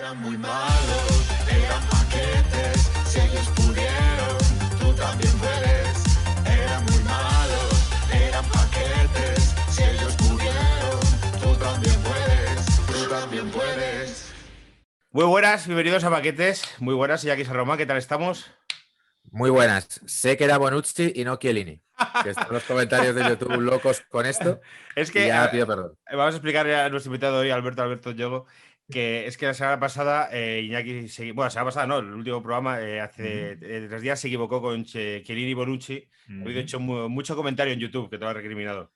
Eran muy malos, eran paquetes, si ellos pudieron, tú también puedes. Eran muy malos, eran paquetes, si ellos pudieron, tú también puedes, tú también puedes. Muy buenas, bienvenidos a Paquetes. Muy buenas, Iñaki Sarroma, ¿qué tal estamos? Muy buenas. Sé que era Bonucci y no Chiellini. Que están los comentarios de YouTube locos con esto. Es que y ya pido perdón. vamos a explicarle a nuestro invitado hoy, Alberto Yogo, que es que la semana pasada Iñaki, bueno, la semana pasada no, el último programa, hace 3 días se equivocó con Chiellini y Bonucci. Ha habido hecho mucho comentario en YouTube que te lo ha recriminado.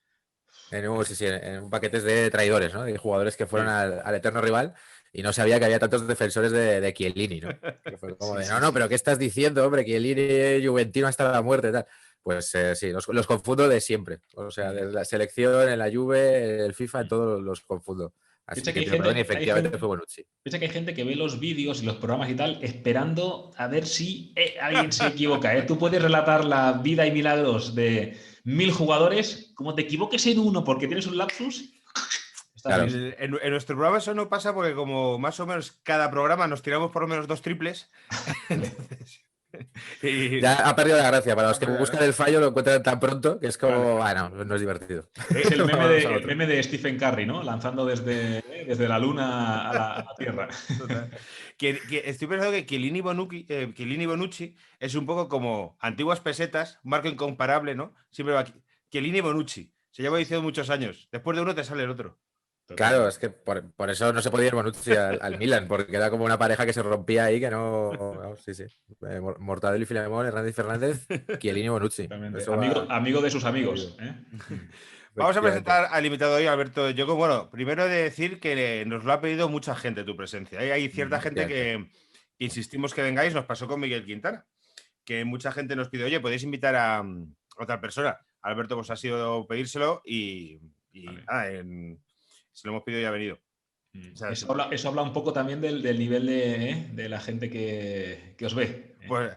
En un paquetes de traidores, ¿no? De jugadores que fueron al eterno rival y no sabía que había tantos defensores de Chiellini, ¿no? Que fue como no, pero ¿qué estás diciendo, hombre? Chiellini, Juventino hasta la muerte y tal. Pues sí, los confundo de siempre. O sea, de la selección, en la Juve, el FIFA, en todos los confundo. Así que perdón, y efectivamente fue Bonucci. Piensa que hay gente que ve los vídeos y los programas y tal esperando a ver si alguien se equivoca. Tú puedes relatar la vida y milagros de 1000 jugadores, como te equivoques en uno porque tienes un lapsus. Claro. En nuestro programa eso no pasa porque como más o menos cada programa nos tiramos por lo menos 2 triples. Entonces, ya ha perdido la gracia. Para los que buscan el fallo lo encuentran tan pronto que es como, bueno, no es divertido. Es el meme de Stephen Curry, ¿no? Lanzando desde la luna a la Tierra. Estoy pensando que Chiellini y Bonucci es un poco como antiguas pesetas, marco incomparable, ¿no? Siempre va Chiellini y Bonucci. Se lleva diciendo muchos años. Después de uno te sale el otro. Claro, es que por eso no se podía ir Bonucci al Milan, porque era como una pareja que se rompía ahí, que no sí. Mortadelo y Filemón, Hernández y Fernández, Chiellini y Bonucci. Amigo de sus amigos. Vamos a presentar al invitado hoy, Alberto Yogo. Bueno, primero de decir que nos lo ha pedido mucha gente tu presencia. Hay cierta gente que insistimos que vengáis. Nos pasó con Miguel Quintana, que mucha gente nos pide, oye, podéis invitar a otra persona. Alberto pues ha sido pedírselo y se lo hemos pedido y ha venido. O sea, eso habla un poco también del nivel de la gente que os ve. Pues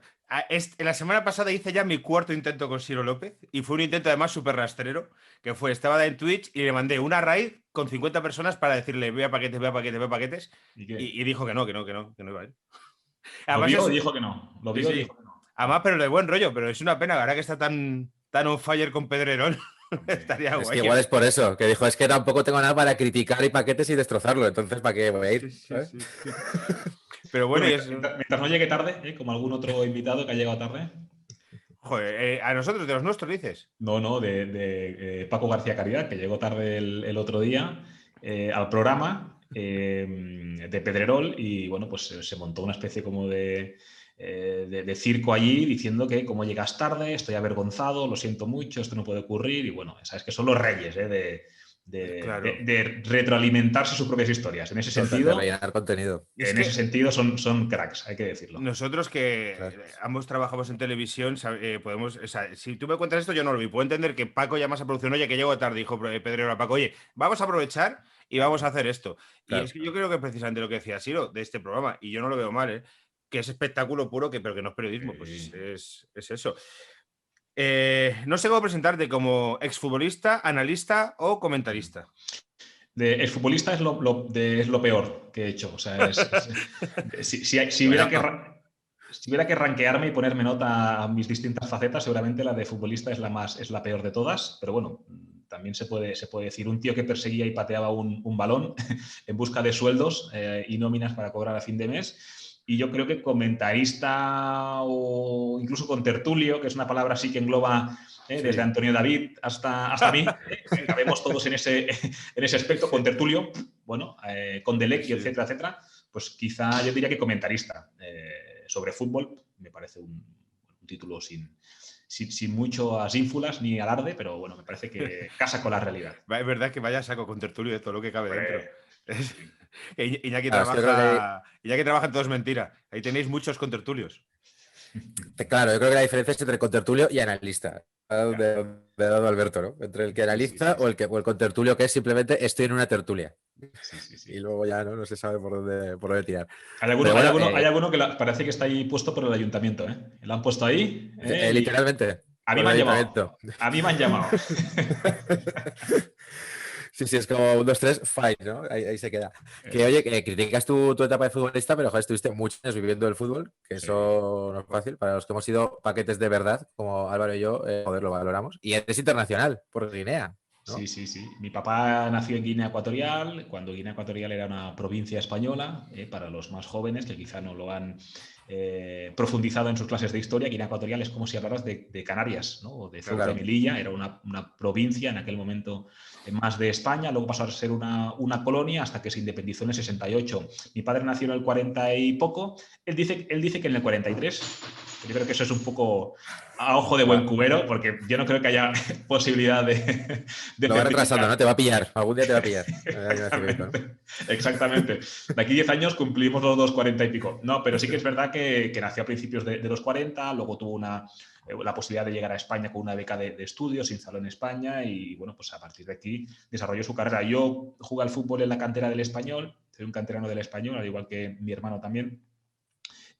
la semana pasada hice ya mi 4º intento con Ciro López y fue un intento además súper rastrero, que estaba en Twitch y le mandé una raid con 50 personas para decirle voy a paquetes y dijo que no iba a ir. Además, dijo que no. Dijo que no. Además, pero de buen rollo, pero es una pena, ahora que está tan on fire con Pedrerol. Estaría guay. Que igual es por eso, que dijo, es que tampoco tengo nada para criticar y paquetes y destrozarlo, entonces ¿para qué voy a ir? Sí. Pero bueno, mientras no llegue tarde, como algún otro invitado que ha llegado tarde. Joder, a nosotros, de los nuestros, dices. No, de Paco García Caridad, que llegó tarde el otro día al programa de Pedrerol y bueno, pues se montó una especie como de circo allí diciendo que como llegas tarde, estoy avergonzado, lo siento mucho, esto no puede ocurrir y bueno, sabes que son los reyes de retroalimentarse sus propias historias. En ese sentido, de rellenar contenido. Ese sentido son cracks, hay que decirlo. Nosotros que ambos trabajamos en televisión, podemos, o sea, si tú me cuentas esto yo no lo vi, puedo entender que Paco llamas a producción, oye, que llego tarde, dijo Pedrero a Paco, oye, vamos a aprovechar y vamos a hacer esto. Claro. Y es que yo creo que precisamente lo que decía Siro de este programa, y yo no lo veo mal, que es espectáculo puro, pero que no es periodismo, pues es eso. No sé cómo presentarte, como exfutbolista, analista o comentarista. De exfutbolista es lo peor que he hecho. O sea, si hubiera que rankearme y ponerme nota a mis distintas facetas, seguramente la de futbolista es la peor de todas. Pero bueno, también se puede decir un tío que perseguía y pateaba un balón en busca de sueldos y nóminas para cobrar a fin de mes. Y yo creo que comentarista o incluso contertulio, que es una palabra así que engloba desde Antonio David hasta mí, cabemos todos en ese aspecto, contertulio, bueno, con Delecki, etcétera, pues quizá yo diría que comentarista sobre fútbol, me parece un título sin muchas ínfulas ni alarde, pero bueno, me parece que casa con la realidad. Es verdad que vaya saco contertulio de todo lo que cabe dentro. Iñaki trabaja en Todo es Mentira. Ahí tenéis muchos contertulios. Claro, yo creo que la diferencia es entre contertulio y analista. De dado Alberto, ¿no? Entre el que analiza o el contertulio que es simplemente estoy en una tertulia. Sí. Y luego ya no se sabe por dónde tirar. Hay alguno que parece que está ahí puesto por el ayuntamiento, ¿eh? Lo han puesto ahí. Literalmente. A mí me han llamado. Sí, es como 1, 2, 3, fight, ¿no? Ahí se queda. Que oye, que criticas tu etapa de futbolista, pero joder, estuviste muchos años viviendo el fútbol, que Sí. eso no es fácil. Para los que hemos sido paquetes de verdad, como Álvaro y yo, joder, lo valoramos. Y eres internacional por Guinea, ¿no? Sí, sí, sí. Mi papá nació en Guinea Ecuatorial, cuando Guinea Ecuatorial era una provincia española, para los más jóvenes que quizá no lo han profundizado en sus clases de historia. Guinea Ecuatorial es como si hablaras de Canarias, ¿no? O de Ceuta Claro. y Melilla, era una provincia en aquel momento más de España, luego pasó a ser una colonia hasta que se independizó en el 68. Mi padre nació en el 40 y poco, él dice que en el 43. Yo creo que eso es un poco a ojo de buen cubero, porque yo no creo que haya posibilidad de lo va retrasando, ¿no? Te va a pillar. Algún día te va a pillar. Exactamente. De aquí 10 años cumplimos los 40 y pico. No, pero sí que es verdad que nació a principios de los 40, luego tuvo la posibilidad de llegar a España con una beca de estudios, se instaló en España y, bueno, pues a partir de aquí desarrolló su carrera. Yo jugué al fútbol en la cantera del Español, soy un canterano del Español, al igual que mi hermano también.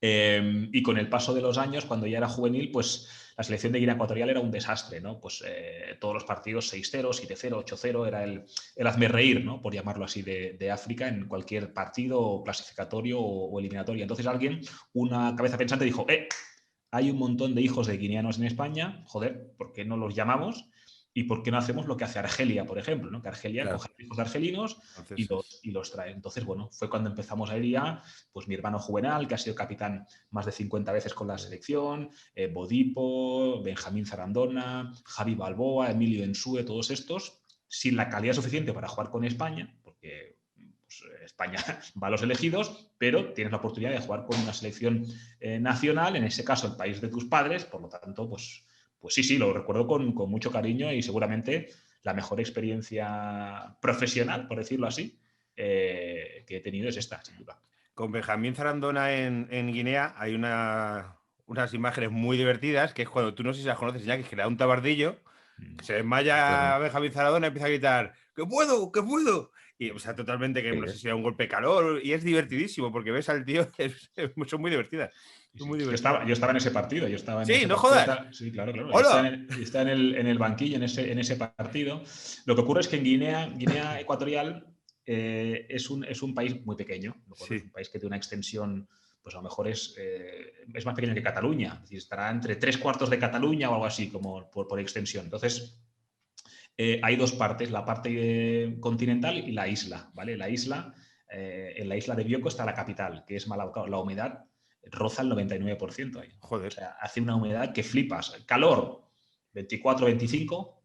Y con el paso de los años, cuando ya era juvenil, pues la selección de Guinea Ecuatorial era un desastre, ¿no? Pues todos los partidos 6-0, 7-0, 8-0, era el hazme reír, ¿no? Por llamarlo así, de África en cualquier partido clasificatorio o eliminatorio. Entonces alguien, una cabeza pensante, dijo, hay un montón de hijos de guineanos en España, joder, ¿por qué no los llamamos? ¿Y por qué no hacemos lo que hace Argelia, por ejemplo? ¿No? Que Argelia coge hijos de argelinos y los trae. Entonces, bueno, fue cuando empezamos a ir ya, pues mi hermano Juvenal, que ha sido capitán más de 50 veces con la selección, Bodipo, Benjamín Zarandona, Javi Balboa, Emilio Ensue, todos estos, sin la calidad suficiente para jugar con España, porque pues, España va a los elegidos, pero tienes la oportunidad de jugar con una selección nacional, en ese caso el país de tus padres, por lo tanto, pues sí, lo recuerdo con mucho cariño y seguramente la mejor experiencia profesional, por decirlo así, que he tenido es esta, sin duda. Con Benjamín Zarandona en Guinea hay unas imágenes muy divertidas, que es cuando tú no sé si las conoces ya, que le da un tabardillo, que se desmaya Benjamín Zarandona y empieza a gritar ¡que puedo, que puedo! Y, o sea, totalmente que no sé si era un golpe de calor, y es divertidísimo, porque ves al tío, son muy divertidas. Sí. Yo estaba en ese partido. Yo estaba en sí, ese no partido, jodas. Sí, claro. ¡Hola! Está en el banquillo en ese partido. Lo que ocurre es que en Guinea Ecuatorial es un país muy pequeño. Es un país que tiene una extensión, pues a lo mejor es más pequeño que Cataluña. Es decir, estará entre 3/4 de Cataluña o algo así, como por extensión. Entonces, hay dos partes, la parte continental y la isla, ¿vale? En la isla de Bioko está la capital, que es Malabo. La humedad roza el 99% ahí. Joder. O sea, hace una humedad que flipas. Calor, 24, 25,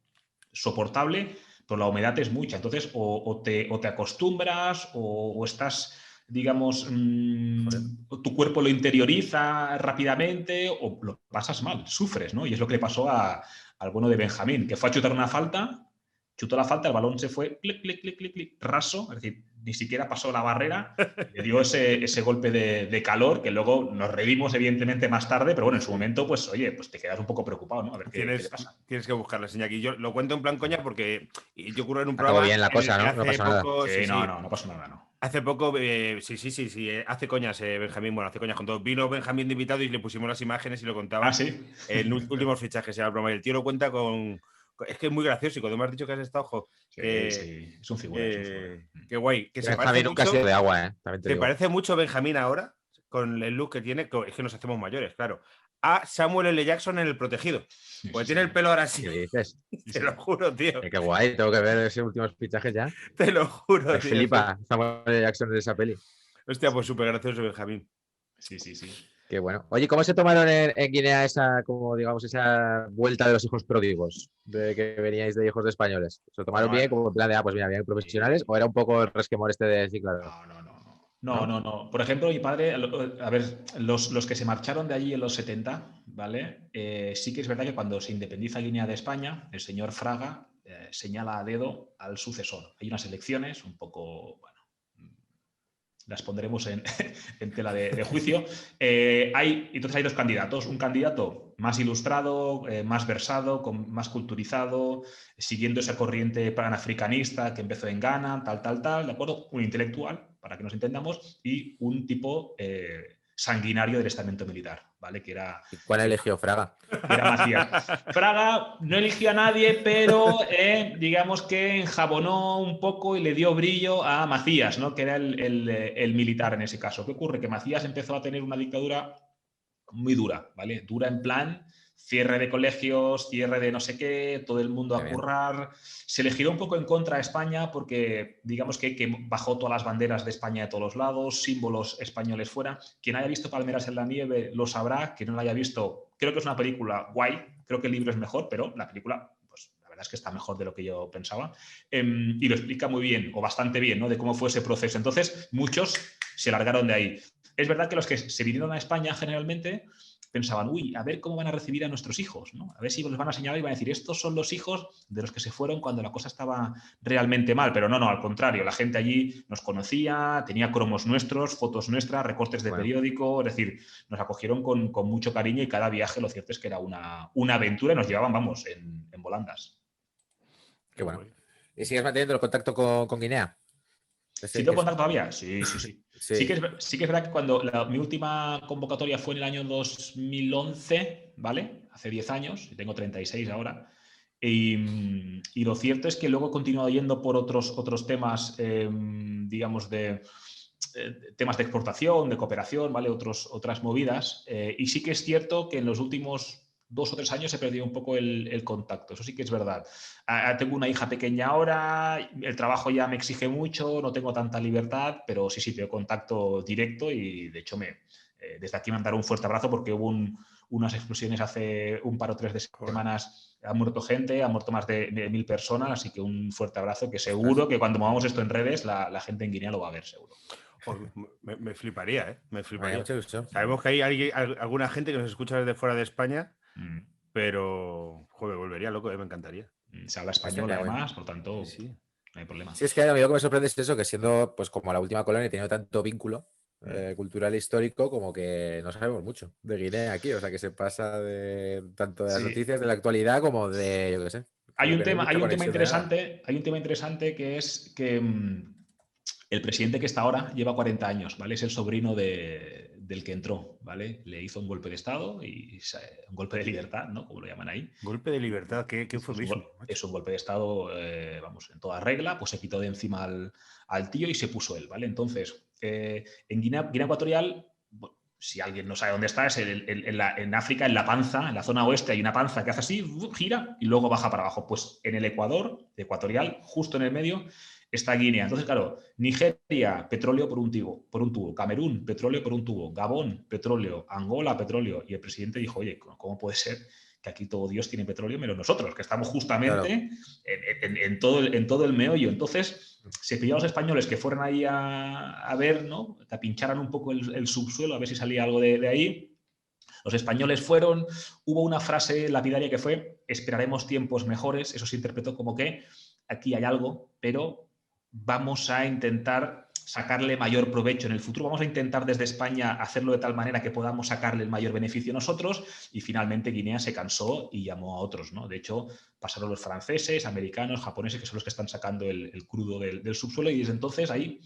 soportable, pero la humedad es mucha. Entonces, o te acostumbras o estás, digamos, tu cuerpo lo interioriza rápidamente o lo pasas mal, sufres, ¿no? Y es lo que le pasó al bueno de Benjamín, que fue a chutar una falta, chutó la falta, el balón se fue clic, clic, clic, clic, clic, raso, es decir, ni siquiera pasó la barrera, le dio ese golpe de calor que luego nos reímos evidentemente más tarde, pero bueno, en su momento, pues oye, pues te quedas un poco preocupado, ¿no? A ver qué le pasa. Tienes que buscarla, señal. Y yo lo cuento en plan coña porque yo ocurre en un programa. Todo bien la cosa, ¿no? No pasa nada. Sí, no pasa nada, ¿no? Hace poco, sí, hace coñas Benjamín, hace coñas con todo. Vino Benjamín de invitado y le pusimos las imágenes y lo contaba. Ah, sí. El último fichaje se llama el programa. Y el tío lo cuenta con... Es que es muy gracioso y cuando me has dicho que has estado, ojo, sí, es un figura. Qué guay. Que se parece mucho, de agua, te parece mucho Benjamín ahora, con el look que tiene, es que nos hacemos mayores, claro, a Samuel L. Jackson en El Protegido. Pues tiene el pelo ahora así. ¿Qué dices? Te lo juro, tío. Qué guay, tengo que ver ese último fichaje ya. Te lo juro, tío. Flipa Samuel L. Jackson en esa peli. Hostia, pues súper gracioso Benjamín. Sí. Qué bueno. Oye, ¿cómo se tomaron en Guinea esa vuelta de los hijos pródigos? De que veníais de hijos de españoles. ¿Se lo tomaron bien? Como en plan de, pues mira, bien profesionales, o era un poco el resquemor este de sí, claro? No. Por ejemplo, mi padre, a ver, los que se marcharon de allí en los 70, ¿vale? Sí que es verdad que cuando se independiza Guinea de España, el señor Fraga señala a dedo al sucesor. Hay unas elecciones un poco, bueno, las pondremos en tela de juicio. Entonces hay dos candidatos. Un candidato más ilustrado, más versado, más culturizado, siguiendo esa corriente panafricanista que empezó en Ghana, tal, ¿de acuerdo? Un intelectual, para que nos entendamos, y un tipo sanguinario del estamento militar, ¿vale? Que era... ¿Y cuál eligió Fraga? Era Macías. Fraga no eligió a nadie, pero digamos que enjabonó un poco y le dio brillo a Macías, ¿no? Que era el militar en ese caso. ¿Qué ocurre? Que Macías empezó a tener una dictadura muy dura, ¿vale? Dura en plan cierre de colegios, cierre de no sé qué, todo el mundo a currar. Se le giró un poco en contra a España porque digamos que bajó todas las banderas de España de todos los lados, símbolos españoles fuera. Quien haya visto Palmeras en la nieve lo sabrá, quien no lo haya visto, creo que es una película guay, creo que el libro es mejor, pero la película, pues la verdad es que está mejor de lo que yo pensaba. Y lo explica muy bien, o bastante bien, ¿no? De cómo fue ese proceso. Entonces, muchos se largaron de ahí. Es verdad que los que se vinieron a España generalmente pensaban, uy, a ver cómo van a recibir a nuestros hijos, ¿no? A ver si los van a señalar y van a decir, estos son los hijos de los que se fueron cuando la cosa estaba realmente mal. Pero no, al contrario, la gente allí nos conocía, tenía cromos nuestros, fotos nuestras, recortes de periódico, es decir, nos acogieron con mucho cariño y cada viaje lo cierto es que era una aventura y nos llevaban, vamos, en volandas. Qué bueno. ¿Y sigues manteniendo el contacto con Guinea? ¿Sí tengo contacto todavía? Sí. Sí que es verdad que cuando mi última convocatoria fue en el año 2011, ¿vale? Hace 10 años, y tengo 36 ahora. Y lo cierto es que luego he continuado yendo por otros temas, digamos, temas de exportación, de cooperación, ¿vale? Otras movidas. Y sí que es cierto que en los últimos 2 o 3 años he perdido un poco el contacto, eso sí que es verdad. Tengo una hija pequeña ahora, el trabajo ya me exige mucho, no tengo tanta libertad, pero sí tengo contacto directo y de hecho desde aquí mandar un fuerte abrazo porque hubo unas explosiones hace un par o 3 de semanas, ha muerto gente, ha muerto más de 1.000 personas, así que un fuerte abrazo que seguro que cuando movamos esto en redes la gente en Guinea lo va a ver seguro. Me fliparía, ¿eh? Me fliparía. Mucho. Sabemos que hay alguna gente que nos escucha desde fuera de España, pero, joder, volvería loco, me encantaría. Se habla español además, por tanto, sí. No hay problema. Sí, es que a mí lo que me sorprende es eso, que siendo pues como la última colonia y teniendo tanto vínculo cultural e histórico, como que no sabemos mucho de Guinea aquí, o sea que se pasa de tanto de las noticias de la actualidad como de, yo qué sé. Hay un tema interesante que es que el presidente que está ahora lleva 40 años, ¿vale? Es el sobrino del que entró, ¿vale? Le hizo un golpe de Estado y un golpe de libertad, ¿no? Como lo llaman ahí. ¿Golpe de libertad? ¿Qué fue eso? Es un golpe de Estado, vamos, en toda regla, pues se quitó de encima al tío y se puso él, ¿vale? Entonces, en Guinea Ecuatorial, bueno, si alguien no sabe dónde está, es en África, en la panza, en la zona oeste hay una panza que hace así, gira y luego baja para abajo. Pues en el Ecuador, ecuatorial, justo en el medio, está Guinea. Entonces, claro, Nigeria, petróleo por un tubo. Camerún, petróleo por un tubo. Gabón, petróleo. Angola, petróleo. Y el presidente dijo, oye, ¿cómo puede ser que aquí todo Dios tiene petróleo menos nosotros, que estamos justamente en todo el meollo? Entonces, se pidió a los españoles que fueran ahí a ver, ¿no? Que pincharan un poco el subsuelo, a ver si salía algo de ahí. Los españoles fueron, hubo una frase lapidaria que fue, esperaremos tiempos mejores. Eso se interpretó como que aquí hay algo, pero vamos a intentar sacarle mayor provecho en el futuro. Vamos a intentar desde España hacerlo de tal manera que podamos sacarle el mayor beneficio nosotros y finalmente Guinea se cansó y llamó a otros, ¿no? De hecho, pasaron los franceses, americanos, japoneses, que son los que están sacando el crudo del subsuelo y desde entonces ahí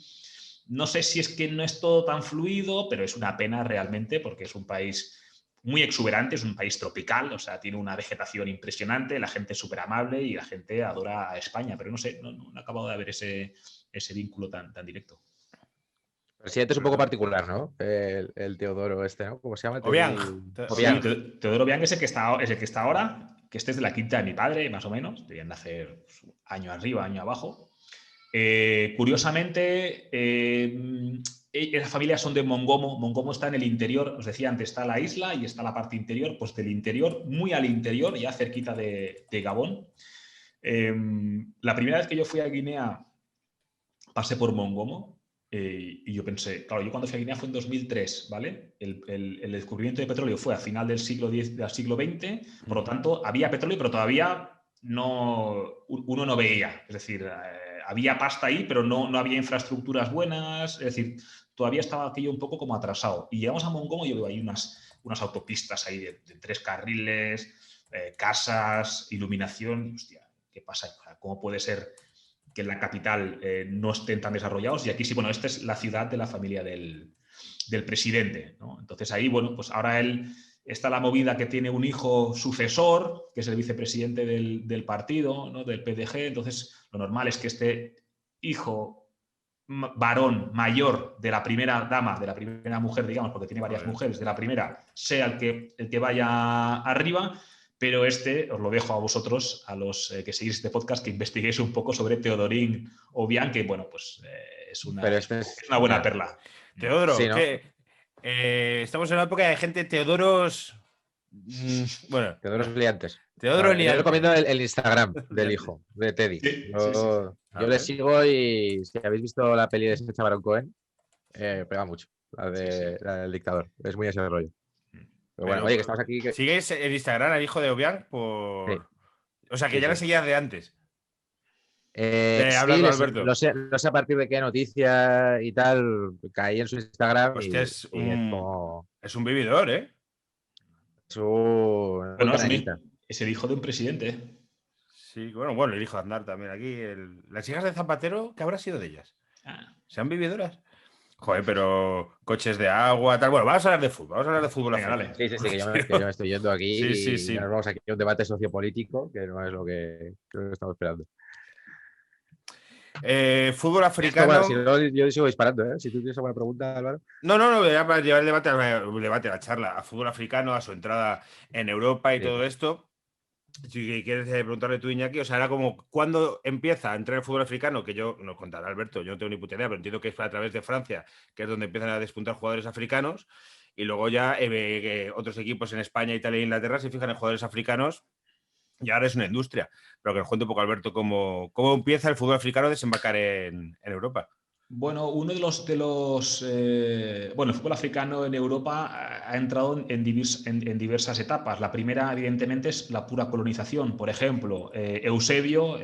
no sé si es que no es todo tan fluido, pero es una pena realmente porque es un país muy exuberante, es un país tropical, o sea, tiene una vegetación impresionante, la gente es súper amable y la gente adora a España, pero no sé, no he acabado de ver ese vínculo tan directo. El presidente es un poco particular, ¿no? El Teodoro este, ¿no? ¿Cómo se llama? Obiang. Teodoro Obiang es el que está ahora, que este es de la quinta de mi padre, más o menos, deberían de hacer año arriba, año abajo. Curiosamente, esas familias son de Mongomo. Mongomo está en el interior, os decía antes, está la isla y está la parte interior, pues del interior, muy al interior, ya cerquita de Gabón. La primera vez que yo fui a Guinea pasé por Mongomo y yo pensé, claro, yo cuando fui a Guinea fue en 2003, ¿vale? El descubrimiento de petróleo fue a final del siglo XX, por lo tanto había petróleo, pero todavía uno no veía, es decir, había pasta ahí, pero no había infraestructuras buenas, es decir, todavía estaba aquello un poco como atrasado. Y llegamos a Mongomo y yo veo ahí unas autopistas ahí de 3 carriles, casas, iluminación. Hostia, ¿qué pasa? ¿Cómo puede ser que en la capital no estén tan desarrollados? Y aquí sí, bueno, esta es la ciudad de la familia del del presidente, ¿no? Entonces ahí, bueno, pues ahora él está la movida que tiene un hijo sucesor, que es el vicepresidente del partido, ¿no? Del PDG. Entonces lo normal es que este hijo varón mayor de la primera dama, de la primera mujer, digamos, porque tiene varias mujeres, de la primera, sea el que vaya arriba. Pero os lo dejo a vosotros, a los que seguís este podcast, que investiguéis un poco sobre Teodorín Obiang, que bueno, pues es una buena perla. Teodoro, Sí, ¿no? estamos en una época de gente Teodoros. Bueno, Teodoros liantes. Teodoro Yo liantes. recomiendo el Instagram del hijo, de Teddy. Sí, Yo le sigo y si habéis visto la peli de Sacha Baron Cohen, pega mucho, la del dictador. Es muy ese rollo. Pero bueno, oye, que estamos aquí. ¿Sigues el Instagram al hijo de Obiang? Sí. O sea, que ya le seguías de antes. Sí, Alberto. No sé a partir de qué noticia y tal caí en su Instagram. Hostia, es un vividor, ¿eh? Bueno, es el hijo de un presidente. Sí, bueno, el hijo de Aznar también aquí. Las hijas de Zapatero, ¿qué habrá sido de ellas? ¿Sean vividoras? Joder, pero coches de agua, tal. Bueno, vamos a hablar de fútbol. Venga, dale. Sí, que yo me estoy yendo aquí Sí. y nos vamos aquí a un debate sociopolítico que no es lo que estamos esperando. Fútbol africano. Esto, bueno, si no, yo sigo disparando, ¿eh? Si tú tienes alguna pregunta, Álvaro. No, ya para llevar el debate a la charla, a fútbol africano, a su entrada en Europa y todo esto. Si quieres preguntarle tú, Iñaki, o sea, era como cuando empieza a entrar el fútbol africano, que yo nos contará Alberto, yo no tengo ni puta idea, pero entiendo que es a través de Francia, que es donde empiezan a despuntar jugadores africanos, y luego ya otros equipos en España, Italia e Inglaterra se fijan en jugadores africanos, y ahora es una industria. Pero que nos cuente un poco, Alberto, cómo empieza el fútbol africano a desembarcar en Europa. Bueno, uno de los bueno, el fútbol africano en Europa ha entrado en diversas etapas. La primera, evidentemente, es la pura colonización. Por ejemplo, Eusebio,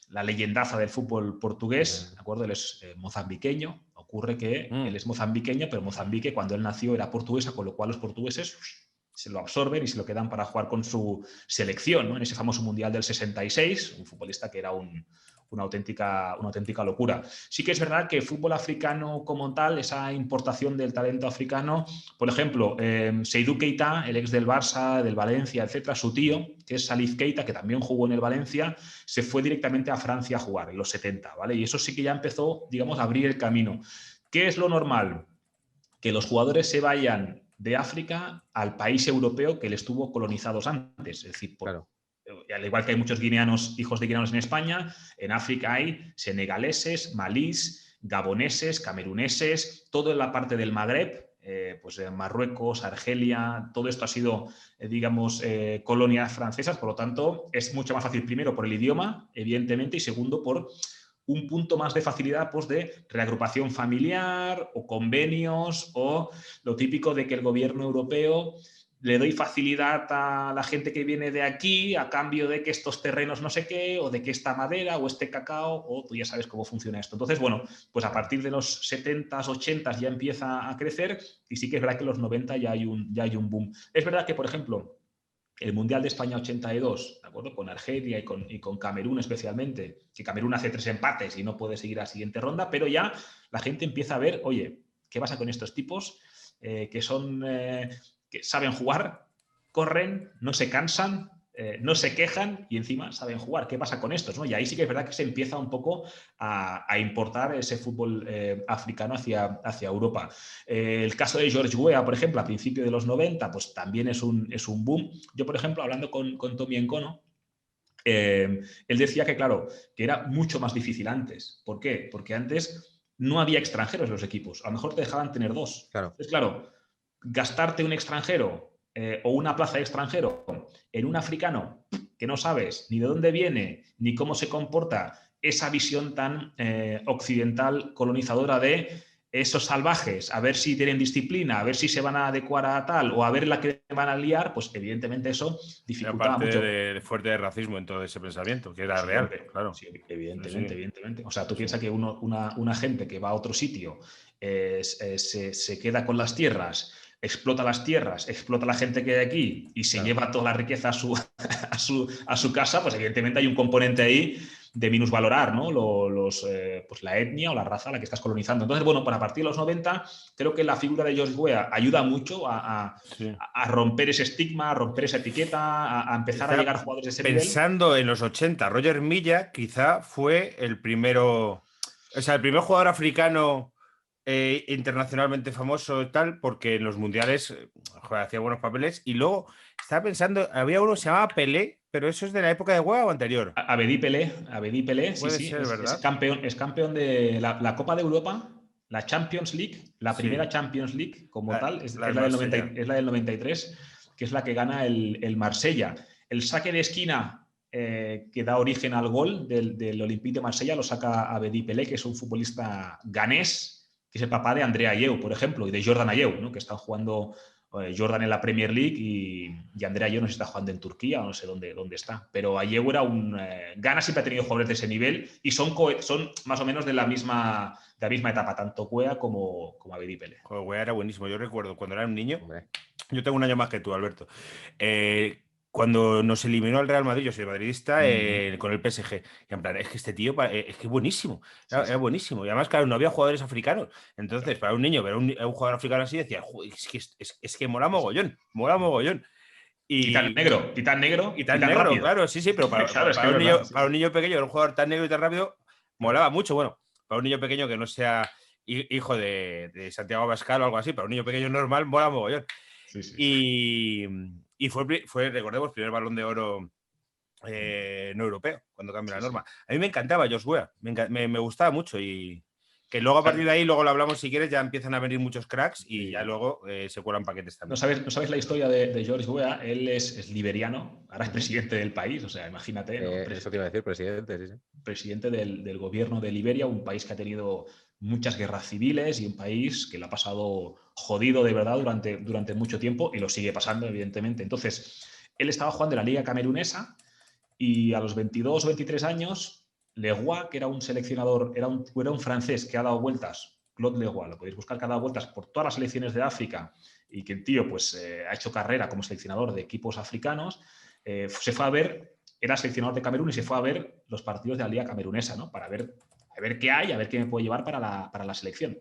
la leyendaza del fútbol portugués, ¿de acuerdo? Él es mozambiqueño. Ocurre que él es mozambiqueño, pero Mozambique, cuando él nació, era portuguesa, con lo cual los portugueses se lo absorben y se lo quedan para jugar con su selección, ¿no? En ese famoso Mundial del 66, un futbolista que era una auténtica locura. Sí que es verdad que el fútbol africano como tal, esa importación del talento africano, por ejemplo, Seydou Keita, el ex del Barça, del Valencia, etcétera, su tío, que es Salif Keita, que también jugó en el Valencia, se fue directamente a Francia a jugar en los 70, ¿vale? Y eso sí que ya empezó, digamos, a abrir el camino. ¿Qué es lo normal? Que los jugadores se vayan de África al país europeo que les tuvo colonizados antes, es decir, claro. Al igual que hay muchos hijos de guineanos en España, en África hay senegaleses, malíes, gaboneses, cameruneses, toda la parte del Magreb, pues Marruecos, Argelia, todo esto ha sido, digamos, colonias francesas, por lo tanto es mucho más fácil, primero por el idioma, evidentemente, y segundo por un punto más de facilidad, pues, de reagrupación familiar o convenios o lo típico de que el gobierno europeo le doy facilidad a la gente que viene de aquí a cambio de que estos terrenos no sé qué, o de que esta madera o este cacao, o tú ya sabes cómo funciona esto. Entonces, bueno, pues a partir de los 70s, 80s ya empieza a crecer y sí que es verdad que en los 90 ya hay un boom. Es verdad que, por ejemplo, el Mundial de España 82, ¿de acuerdo? Con Argelia y con Camerún especialmente, que Camerún hace 3 empates y no puede seguir a la siguiente ronda, pero ya la gente empieza a ver, oye, ¿qué pasa con estos tipos que son... que saben jugar, corren, no se cansan, no se quejan y encima saben jugar? ¿Qué pasa con estos, no? Y ahí sí que es verdad que se empieza un poco a importar ese fútbol africano hacia Europa. El caso de George Weah, por ejemplo, a principios de los 90, pues también es un boom. Yo, por ejemplo, hablando con Tommy Encono, él decía que, claro, que era mucho más difícil antes. ¿Por qué? Porque antes no había extranjeros en los equipos. A lo mejor te dejaban tener 2. Claro. Entonces, claro, gastarte un extranjero o una plaza de extranjero en un africano que no sabes ni de dónde viene ni cómo se comporta, esa visión tan occidental colonizadora de esos salvajes, a ver si tienen disciplina, a ver si se van a adecuar a tal o a ver la que van a liar, pues evidentemente eso dificultaba mucho. De fuerte de racismo en todo ese pensamiento, que era real, claro. Sí, evidentemente. O sea, tú piensas que una gente que va a otro sitio se queda con las tierras, explota las tierras, explota la gente que hay aquí y se lleva toda la riqueza a su casa, pues evidentemente hay un componente ahí de minusvalorar, ¿no? Pues la etnia o la raza a la que estás colonizando. Entonces, bueno, para partir de los 90, creo que la figura de George Weah ayuda mucho a romper ese estigma, a romper esa etiqueta, a empezar a llegar a jugadores de ese nivel. Pensando en los 80, Roger Milla quizá fue el primero, o sea, el primer jugador africano internacionalmente famoso y tal, porque en los mundiales hacía buenos papeles. Y luego estaba pensando, había uno que se llamaba Pelé, pero eso es de la época de Weah o anterior. Abedi Pelé, sí, Puede ser, ¿verdad? es campeón de la Copa de Europa, la Champions League, la primera Champions League como tal, es la del 93, que es la que gana el Marsella. El saque de esquina que da origen al gol del Olympique de Marsella lo saca Abedi Pelé, que es un futbolista ganés, que es el papá de André Ayew, por ejemplo, y de Jordan Ayew, ¿no? Que están jugando Jordan en la Premier League y André Ayew no se está jugando en Turquía, no sé dónde está. Pero Ayew era Ghana siempre ha tenido jugadores de ese nivel y son más o menos de la misma etapa, tanto Weah como Abedi Pelé. Joder, Weah era buenísimo. Yo recuerdo cuando era un niño, yo tengo un año más que tú, Alberto. Cuando nos eliminó el Real Madrid, yo soy madridista, con el PSG. Y en plan, es que este tío es que es buenísimo. Era buenísimo. Y además, claro, no había jugadores africanos. Entonces, para un niño ver a un jugador africano así, decía, es que mola mogollón, mola mogollón. Y tan negro, y tan negro, rápido. Claro, sí, pero para un niño pequeño, un jugador tan negro y tan rápido, molaba mucho. Bueno, para un niño pequeño que no sea hijo de Santiago Abascal o algo así, para un niño pequeño normal, mola mogollón. Y fue, recordemos, el primer Balón de Oro no europeo, cuando cambió la norma. A mí me encantaba Josh Weah, me gustaba mucho y que luego a partir de ahí, luego lo hablamos si quieres, ya empiezan a venir muchos cracks y ya luego se cuelan paquetes también. ¿No sabes la historia de George Weah? Él es liberiano, ahora es presidente del país, o sea, imagínate. ¿no? Eso te iba a decir, presidente, sí. Presidente del gobierno de Liberia, un país que ha tenido muchas guerras civiles y un país que lo ha pasado jodido de verdad durante mucho tiempo y lo sigue pasando, evidentemente. Entonces, él estaba jugando en la Liga Camerunesa y a los 22 o 23 años, Legois, que era un seleccionador, era un francés que ha dado vueltas, Claude Legois, lo podéis buscar, que ha dado vueltas por todas las selecciones de África y que el tío pues, ha hecho carrera como seleccionador de equipos africanos, se fue a ver, era seleccionador de Camerún y se fue a ver los partidos de la Liga Camerunesa, ¿no? Para ver qué hay, a ver qué me puede llevar para la selección.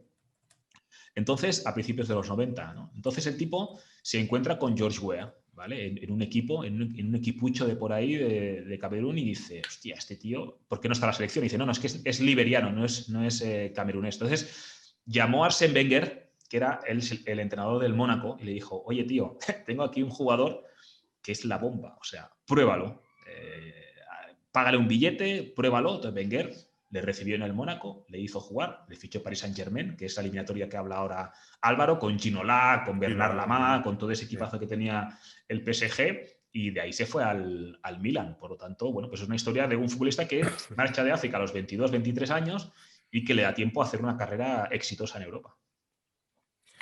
Entonces, a principios de los 90, ¿no? Entonces el tipo se encuentra con George Weah, ¿vale? En un equipucho de por ahí de Camerún y dice, hostia, este tío, ¿por qué no está en la selección? Y dice, no, es que es liberiano, no es camerunés. Entonces llamó a Arsène Wenger, que era el entrenador del Mónaco, y le dijo, oye, tío, tengo aquí un jugador que es la bomba, o sea, pruébalo. Págale un billete, pruébalo. Entonces Wenger le recibió en el Mónaco, le hizo jugar, le fichó Paris Saint-Germain, que es la eliminatoria que habla ahora Álvaro, con Ginola, con Bernard Lamar, con todo ese equipazo que tenía el PSG, y de ahí se fue al Milan. Por lo tanto, bueno, pues es una historia de un futbolista que marcha de África a los 22, 23 años y que le da tiempo a hacer una carrera exitosa en Europa.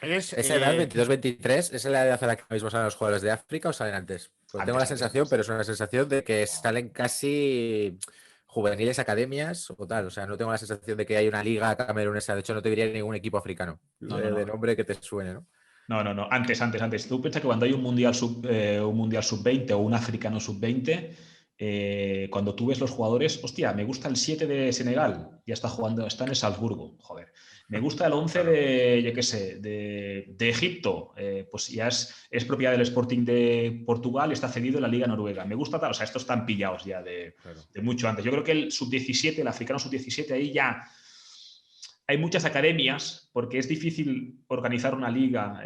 ¿Esa edad, 22-23, es la edad a la que mismo salen los jugadores de África o salen antes? Pues tengo la sensación, pero es una sensación de que salen casi juveniles academias o tal. O sea, no tengo la sensación de que hay una liga camerunesa. De hecho, no te diría ningún equipo africano de nombre que te suene, ¿no? No. Antes. Tú piensas que cuando hay un mundial sub-20 o un africano sub-20, cuando tú ves los jugadores, hostia, me gusta el 7 de Senegal, ya está jugando, está en el Salzburgo, joder. Me gusta el 11 de, yo qué sé, de Egipto, pues ya es propiedad del Sporting de Portugal, está cedido en la Liga Noruega. Me gusta tal, o sea, estos están pillados ya de mucho antes. Yo creo que el sub-17, el africano sub-17, ahí ya hay muchas academias, porque es difícil organizar una liga.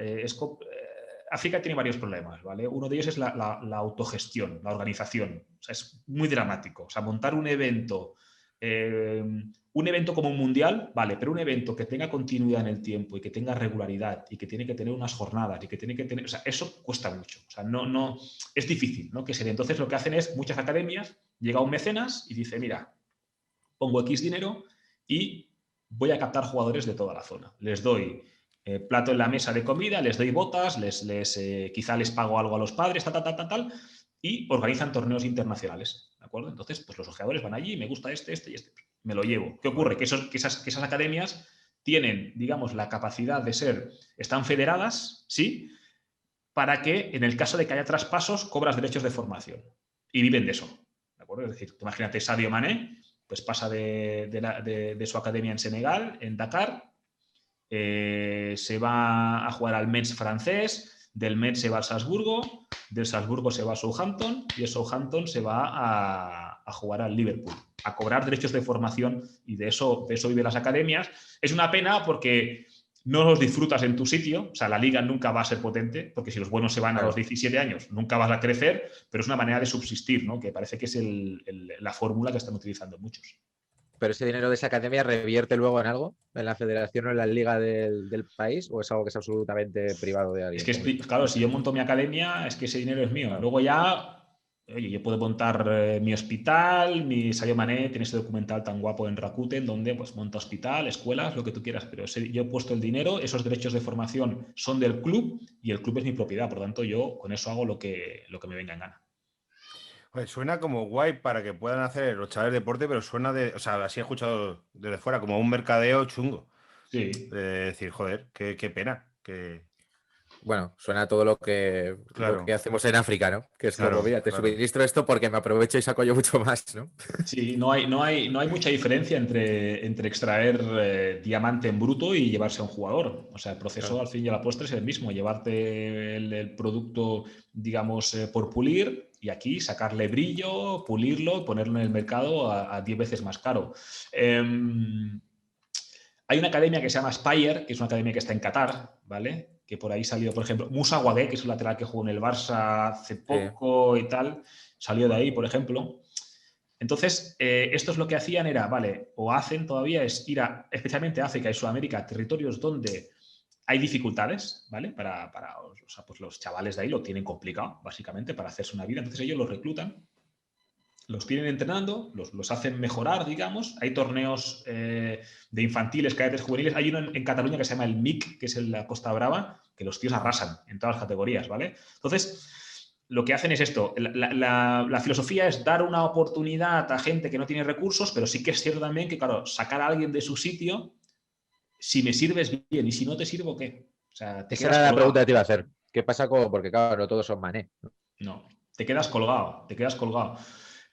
África tiene varios problemas, ¿vale? Uno de ellos es la autogestión, la organización. O sea, es muy dramático. O sea, montar un evento como un mundial, vale, pero un evento que tenga continuidad en el tiempo y que tenga regularidad y que tiene que tener unas jornadas y que tiene que tener... O sea, eso cuesta mucho. O sea, no es difícil, ¿no? Que sería. Entonces lo que hacen es, muchas academias, llega un mecenas y dice, mira, pongo X dinero y voy a captar jugadores de toda la zona. Les doy plato en la mesa de comida, les doy botas, quizá les pago algo a los padres, tal, y organizan torneos internacionales, ¿de acuerdo? Entonces, pues los ojeadores van allí, me gusta este y este, me lo llevo. ¿Qué ocurre? Que esas academias tienen, digamos, la capacidad de están federadas, ¿sí? Para que, en el caso de que haya traspasos, cobras derechos de formación y viven de eso, ¿de acuerdo? Es decir, imagínate Sadio Mané, pues pasa de su academia en Senegal, en Dakar, se va a jugar al Metz francés, del Metz se va al Salzburgo, del Salzburgo se va a Southampton y el Southampton se va a jugar al Liverpool, a cobrar derechos de formación, y de eso viven las academias. Es una pena porque no los disfrutas en tu sitio, o sea, la liga nunca va a ser potente, porque si los buenos se van a los 17 años, nunca vas a crecer, pero es una manera de subsistir, ¿no? Que parece que es la fórmula que están utilizando muchos. ¿Pero ese dinero de esa academia revierte luego en algo? ¿En la federación o en la liga del país? ¿O es algo que es absolutamente privado de alguien? Es que, claro, si yo monto mi academia, es que ese dinero es mío. Claro. Luego ya, oye, yo puedo montar mi hospital, mi Sadio Mané tiene ese documental tan guapo en Rakuten, donde pues monta hospital, escuelas, lo que tú quieras. Pero yo he puesto el dinero, esos derechos de formación son del club y el club es mi propiedad. Por lo tanto, yo con eso hago lo que me venga en gana. Pues suena como guay para que puedan hacer los chavales deporte, pero suena o sea, así he escuchado desde fuera, como un mercadeo chungo. Sí. De decir, joder, qué pena. Bueno, suena todo lo que hacemos en África, ¿no? Que es como, mira, te suministro esto porque me aprovecho y saco yo mucho más, ¿no? Sí, no hay mucha diferencia entre extraer diamante en bruto y llevarse a un jugador. O sea, el proceso al fin y al postre es el mismo, llevarte el producto, digamos, por pulir, y aquí sacarle brillo, pulirlo, ponerlo en el mercado a 10 veces más caro. Hay una academia que se llama Spire, que es una academia que está en Qatar, ¿vale? Que por ahí salió, por ejemplo, Moussa Guadé, que es un lateral que jugó en el Barça hace poco y tal, salió de ahí, por ejemplo. Entonces, estos lo que hacían era, vale, o hacen todavía, es ir especialmente a África y Sudamérica, territorios donde hay dificultades, ¿vale? O sea, pues los chavales de ahí lo tienen complicado, básicamente, para hacerse una vida. Entonces ellos los reclutan, los tienen entrenando, los hacen mejorar, digamos. Hay torneos de infantiles, cadetes juveniles. Hay uno en Cataluña que se llama el MIC, que es la Costa Brava, que los tíos arrasan en todas las categorías, ¿vale? Entonces, lo que hacen es esto. La filosofía es dar una oportunidad a gente que no tiene recursos, pero sí que es cierto también que, claro, sacar a alguien de su sitio, si me sirves bien, y si no te sirvo, ¿qué? O sea, esa era la pregunta que te iba a hacer. ¿Qué pasa porque, claro, no todos son Mané? No, te quedas colgado,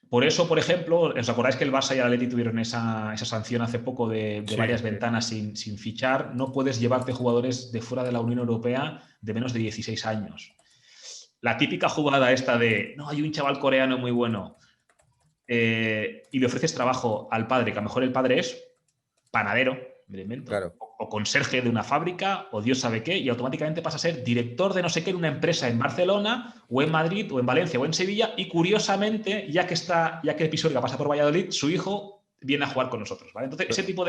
Por eso, por ejemplo, ¿os acordáis que el Barça y el Atleti tuvieron esa sanción hace poco de varias ventanas sin fichar? No puedes llevarte jugadores de fuera de la Unión Europea de menos de 16 años. La típica jugada esta de, no, hay un chaval coreano muy bueno, y le ofreces trabajo al padre, que a lo mejor el padre es panadero, me lo invento, claro, o conserje de una fábrica, o Dios sabe qué, y automáticamente pasa a ser director de no sé qué en una empresa en Barcelona, o en Madrid, o en Valencia, o en Sevilla, y curiosamente, ya que el Pisuerga pasa por Valladolid, su hijo viene a jugar con nosotros, ¿vale? Entonces, ese tipo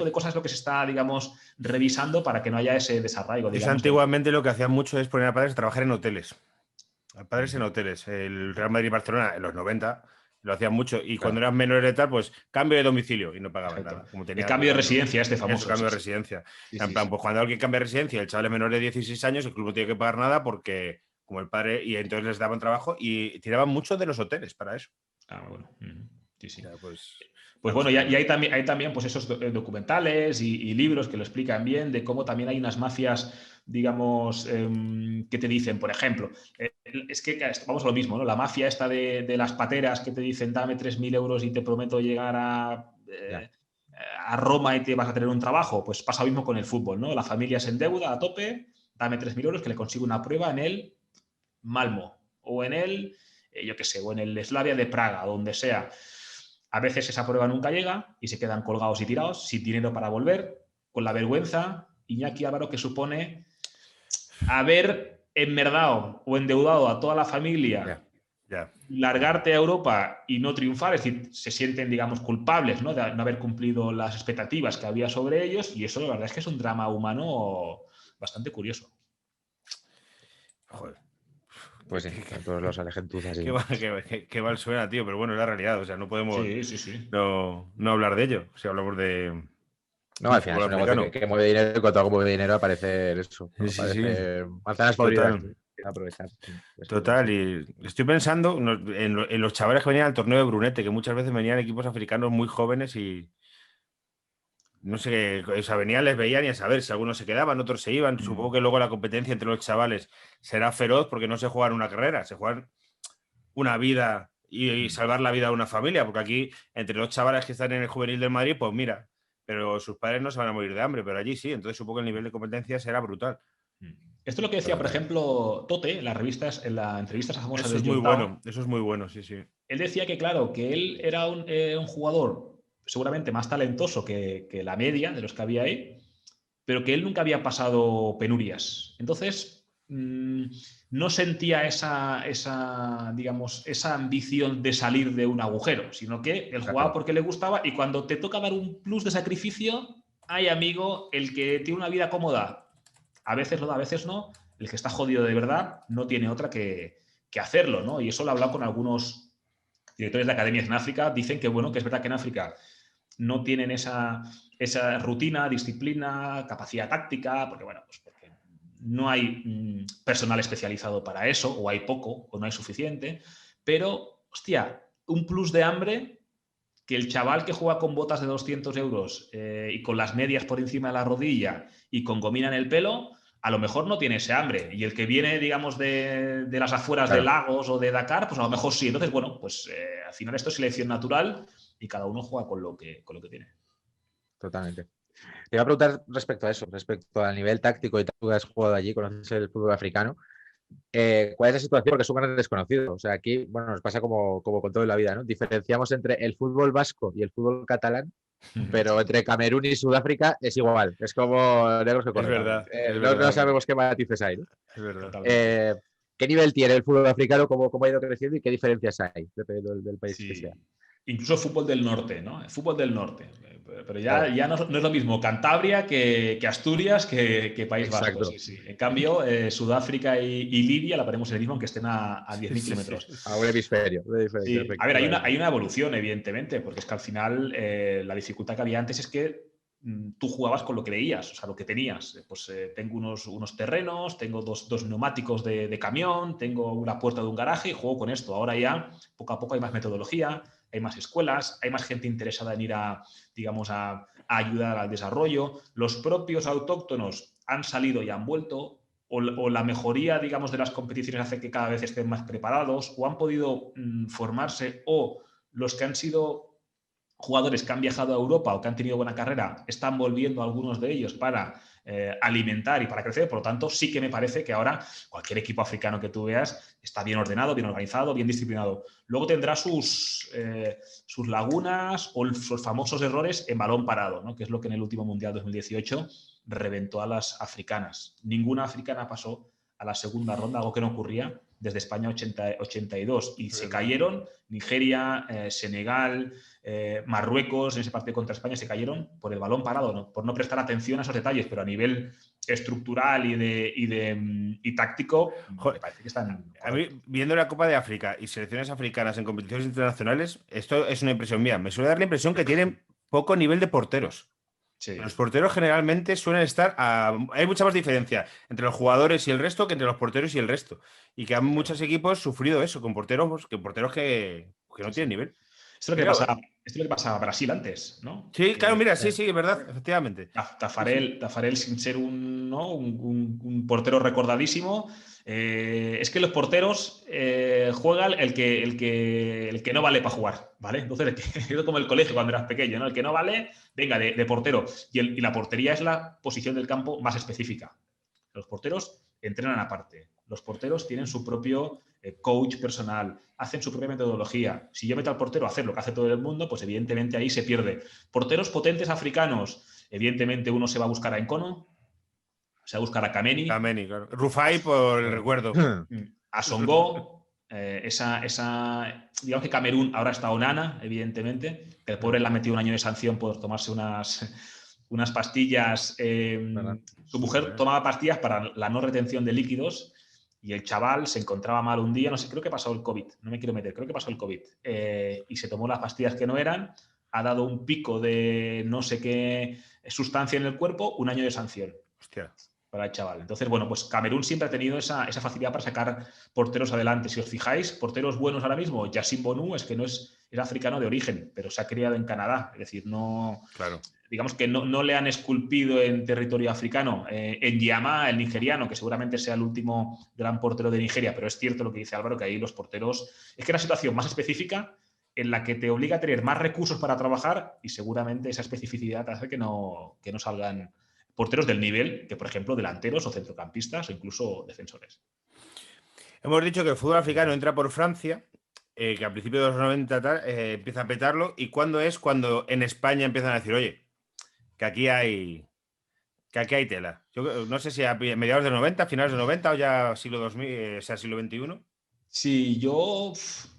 de cosas es lo que se está, digamos, revisando para que no haya ese desarraigo. Digamos, antiguamente lo que hacían mucho es poner a padres a trabajar en hoteles. A padres en hoteles. El Real Madrid y Barcelona en los 90 lo hacían mucho. Y cuando eran menores de tal, pues cambio de domicilio y no pagaban nada. Como el cambio de residencia, famoso. Cambio de residencia. En plan, pues cuando alguien cambia de residencia, el chaval es menor de 16 años, el club no tiene que pagar nada porque, como el padre, y entonces les daban trabajo y tiraban mucho de los hoteles para eso. Ah, bueno. Sí. Ya, pues bueno, y hay también pues esos documentales y libros que lo explican bien de cómo también hay unas mafias, digamos, que te dicen, por ejemplo, es que vamos a lo mismo, ¿no? La mafia esta de las pateras que te dicen dame 3.000 euros y te prometo llegar a Roma y te vas a tener un trabajo, pues pasa lo mismo con el fútbol, ¿no? La familia se endeuda a tope, dame 3.000 euros que le consigo una prueba en el Malmo o en el, yo qué sé, o en el Slavia de Praga, donde sea. A veces esa prueba nunca llega y se quedan colgados y tirados, sin dinero para volver, con la vergüenza, Iñaki Álvaro, que supone haber enmerdado o endeudado a toda la familia, largarte a Europa y no triunfar, es decir, se sienten, digamos, culpables, ¿no? De no haber cumplido las expectativas que había sobre ellos, y eso la verdad es que es un drama humano bastante curioso. Joder. Pues sí, todos los alejentuzas. Qué mal suena, tío, pero bueno, es la realidad. O sea, no podemos no hablar de ello. Si hablamos de. No, al final es un negocio que mueve dinero, y cuando algo mueve dinero aparece eso. ¿no? Sí. Manzanas podridas. Aprovechar. Total, y estoy pensando en los chavales que venían al torneo de Brunete, que muchas veces venían equipos africanos muy jóvenes y. No sé, o sea, venían, les veían y a saber si algunos se quedaban, otros se iban. Supongo que luego la competencia entre los chavales será feroz porque no se juegan una carrera, se juegan una vida y salvar la vida de una familia, porque aquí, entre los chavales que están en el juvenil del Madrid, pues mira, pero sus padres no se van a morir de hambre, pero allí sí, entonces supongo que el nivel de competencia será brutal. Esto es lo que decía, por ejemplo, Tote en las revistas, en la entrevista famosa Eso de es muy John bueno, eso es muy bueno, sí, sí. Él decía que, claro, que él era un jugador seguramente más talentoso que la media de los que había ahí, pero que él nunca había pasado penurias. Entonces, no sentía digamos, esa ambición de salir de un agujero, sino que él jugaba porque le gustaba, y cuando te toca dar un plus de sacrificio, hay, amigo, el que tiene una vida cómoda, a veces lo da, a veces no, el que está jodido de verdad no tiene otra que hacerlo, ¿no? Y eso lo he hablado con algunos directores de academias en África. Dicen que, bueno, que es verdad que en África no tienen esa rutina, disciplina, capacidad táctica, porque, bueno, pues porque no hay personal especializado para eso, o hay poco, o no hay suficiente, pero, hostia, un plus de hambre, que el chaval que juega con botas de 200 euros y con las medias por encima de la rodilla y con gomina en el pelo, a lo mejor no tiene ese hambre. Y el que viene, digamos, de las afueras de Lagos o de Dakar, pues a lo mejor sí. Entonces, bueno, pues al final esto es selección natural y cada uno juega con lo que tiene. Totalmente. Te iba a preguntar respecto a eso, respecto al nivel táctico y tú que has jugado allí, conoces el fútbol africano. ¿Cuál es la situación? Porque es un gran desconocido. O sea, aquí, bueno, nos pasa como con todo en la vida, ¿no? Diferenciamos entre el fútbol vasco y el fútbol catalán, pero entre Camerún y Sudáfrica es igual. Es como negros que corren. Es verdad. No sabemos qué matices hay, ¿no? Es verdad. ¿Qué nivel tiene el fútbol africano? ¿Cómo ha ido creciendo y qué diferencias hay dependiendo del país que sea? Incluso fútbol del norte, ¿no? Fútbol del norte. Pero ya no es lo mismo Cantabria que Asturias que País Vasco. Sí. En cambio, Sudáfrica y Libia la ponemos en el mismo, aunque estén a 10.000 kilómetros. A un hemisferio. Sí. A ver, hay una evolución, evidentemente, porque es que al final la dificultad que había antes es que tú jugabas con lo que veías, o sea, lo que tenías. Pues tengo unos terrenos, tengo dos neumáticos de camión, tengo una puerta de un garaje y juego con esto. Ahora ya, poco a poco, hay más metodología, hay más escuelas, hay más gente interesada en ir a ayudar al desarrollo. Los propios autóctonos han salido y han vuelto, o la mejoría, digamos, de las competiciones hace que cada vez estén más preparados, o han podido formarse, o los que han sido jugadores que han viajado a Europa o que han tenido buena carrera están volviendo, algunos de ellos, para alimentar y para crecer. Por lo tanto, sí que me parece que ahora cualquier equipo africano que tú veas está bien ordenado, bien organizado, bien disciplinado. Luego tendrá sus lagunas o sus famosos errores en balón parado, ¿no? Que es lo que en el último Mundial 2018 reventó a las africanas. Ninguna africana pasó a la segunda ronda, algo que no ocurría desde España 82, y se cayeron Nigeria, Senegal, Marruecos en ese partido contra España se cayeron por el balón parado, ¿no? Por no prestar atención a esos detalles, pero a nivel estructural y táctico, me parece que están... A mí, viendo la Copa de África y selecciones africanas en competiciones internacionales, esto es una impresión mía. Me suele dar la impresión que tienen poco nivel de porteros. Sí. Los porteros generalmente suelen estar hay mucha más diferencia entre los jugadores y el resto que entre los porteros y el resto. Y que han muchos equipos sufrido eso, con porteros que no tienen nivel. Esto es lo que pasaba a Brasil antes, ¿no? Sí, claro, mira, sí, es verdad, efectivamente. Tafarel sin ser un portero recordadísimo. Es que los porteros juegan el que no vale para jugar, ¿vale? Entonces, es como el colegio cuando eras pequeño, ¿no? El que no vale, venga, de portero. Y la portería es la posición del campo más específica. Los porteros entrenan aparte. Los porteros tienen su propio coach personal, hacen su propia metodología. Si yo meto al portero a hacer lo que hace todo el mundo, pues evidentemente ahí se pierde. Porteros potentes africanos, evidentemente uno se va a buscar a Nkono, se va a buscar a Kameni. Kameni, claro. Rufai por el recuerdo. A Songo, digamos que Camerún ahora está Onana, evidentemente, que el pobre le ha metido un año de sanción por tomarse unas pastillas. Su mujer tomaba pastillas para la no retención de líquidos y el chaval se encontraba mal un día, no sé, creo que pasó el COVID, no me quiero meter, creo que pasó el COVID, y se tomó las pastillas que no eran, ha dado un pico de no sé qué sustancia en el cuerpo, un año de sanción. Hostia. Para el chaval. Entonces, bueno, pues Camerún siempre ha tenido esa facilidad para sacar porteros adelante. Si os fijáis, porteros buenos ahora mismo, Yassine Bonu es que no es es africano de origen, pero se ha criado en Canadá. Es decir, no, Claro. digamos que no le han esculpido en territorio africano. En Yama, el nigeriano, que seguramente sea el último gran portero de Nigeria, pero es cierto lo que dice Álvaro, que ahí los porteros... Es que es una situación más específica en la que te obliga a tener más recursos para trabajar y seguramente esa especificidad hace que no salgan porteros del nivel que, por ejemplo, delanteros o centrocampistas o incluso defensores. Hemos dicho que el fútbol africano entra por Francia, que a principios de los 90 empieza a petarlo. ¿Y cuándo es cuando en España empiezan a decir, oye, que aquí hay tela? Yo no sé si a mediados de 90, finales de 90 o ya siglo 2000, o sea, siglo XXI. Sí,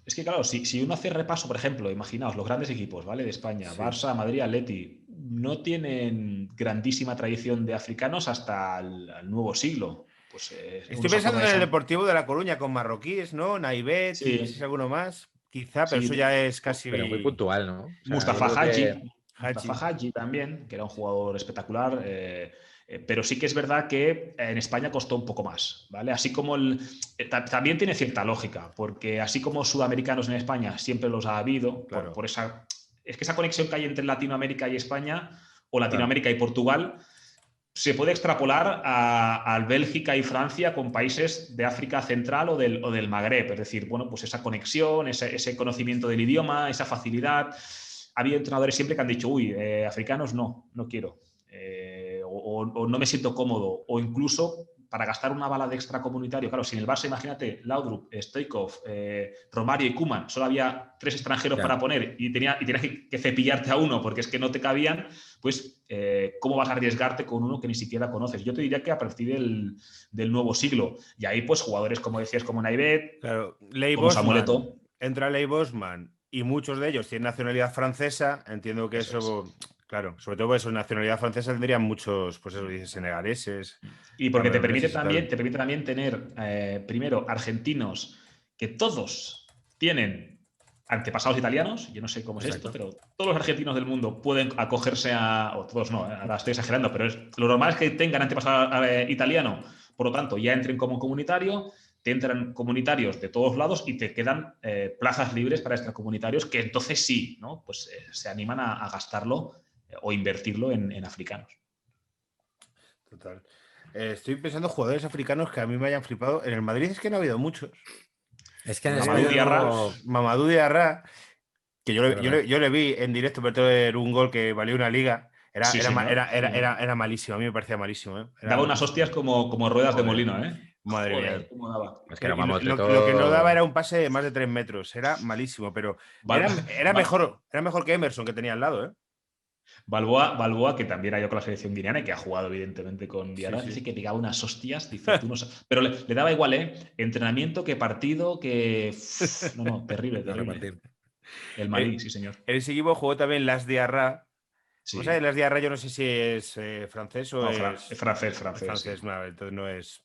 es que claro, si uno hace repaso, por ejemplo, imaginaos los grandes equipos, ¿vale? De España, Sí. Barça, Madrid, Atleti, no tienen grandísima tradición de africanos hasta el nuevo siglo. Pues, Estoy pensando en el Deportivo de La Coruña con marroquíes, ¿no? Naibet y no sé si alguno más. Quizá, pero Sí, eso ya es casi... Pero muy puntual, ¿no? O sea, Mustafa yo creo que- Hadji. Mustafa Hadji también, que era un jugador espectacular, pero sí que es verdad que en España costó un poco más, ¿vale? Así como también tiene cierta lógica, porque así como sudamericanos en España siempre los ha habido, Claro. por esa, es que esa conexión que hay entre Latinoamérica y España, o Latinoamérica y Portugal, se puede extrapolar a Bélgica y Francia con países de África Central o del Magreb. Es decir, bueno, pues esa conexión, ese conocimiento del idioma, esa facilidad. Ha habido entrenadores siempre que han dicho, uy, africanos no quiero. O no me siento cómodo. O incluso para gastar una bala de extracomunitario. Claro, si en el Barça, imagínate, Laudrup, Stoichkov, Romario y Koeman, solo había 3 extranjeros para poner y tenías que cepillarte a uno porque es que no te cabían, pues ¿cómo vas a arriesgarte con uno que ni siquiera conoces? Yo te diría que a partir del nuevo siglo. Y ahí, pues, jugadores, como decías, como Naibet, Claro, Ley como Bosman, Samuel Eto'o. entra Ley Bosman y muchos de ellos tienen nacionalidad francesa. Entiendo que eso claro, sobre todo eso, nacionalidad francesa tendrían muchos, pues eso dices, senegaleses. Y porque te permite cameruneses y también tener, primero, argentinos que todos tienen antepasados italianos. Yo no sé cómo es esto, pero todos los argentinos del mundo pueden acogerse o todos no, ahora estoy exagerando, pero lo normal es que tengan antepasado italiano, por lo tanto, ya entren como comunitario, te entran comunitarios de todos lados y te quedan plazas libres para extracomunitarios que entonces sí, ¿no? Pues se animan a gastarlo o invertirlo en africanos. Total. Estoy pensando en jugadores africanos que a mí me hayan flipado. En el Madrid es que no ha habido muchos. Es que en Mamadou España Diarra. no- Mamadou Diarra, que yo verdad. le vi en directo meter un gol que valió una liga. Sí, señor. Era malísimo, a mí me parecía malísimo. Daba unas hostias como ruedas de Joder. molino, ¿eh? Madre Joder, mía. cómo daba. Es que era Lo Mamoteto- que no daba era un pase de más de 3 metros. Era malísimo, pero era mejor que Emerson, que tenía al lado, ¿eh? Balboa, que también ha ido con la selección guineana y que ha jugado evidentemente con Diarra, Sí. dice que pegaba unas hostias, dice, tú no sabes. Pero le daba igual, ¿eh? Entrenamiento, que partido, que... No, terrible, de terrible. repartir. El Malí, sí, señor. En ese equipo jugó también Las Diarra. Sí. O sea, Las Diarra yo no sé si es francés o No, es... es francés. francés, Sí. no, entonces no es...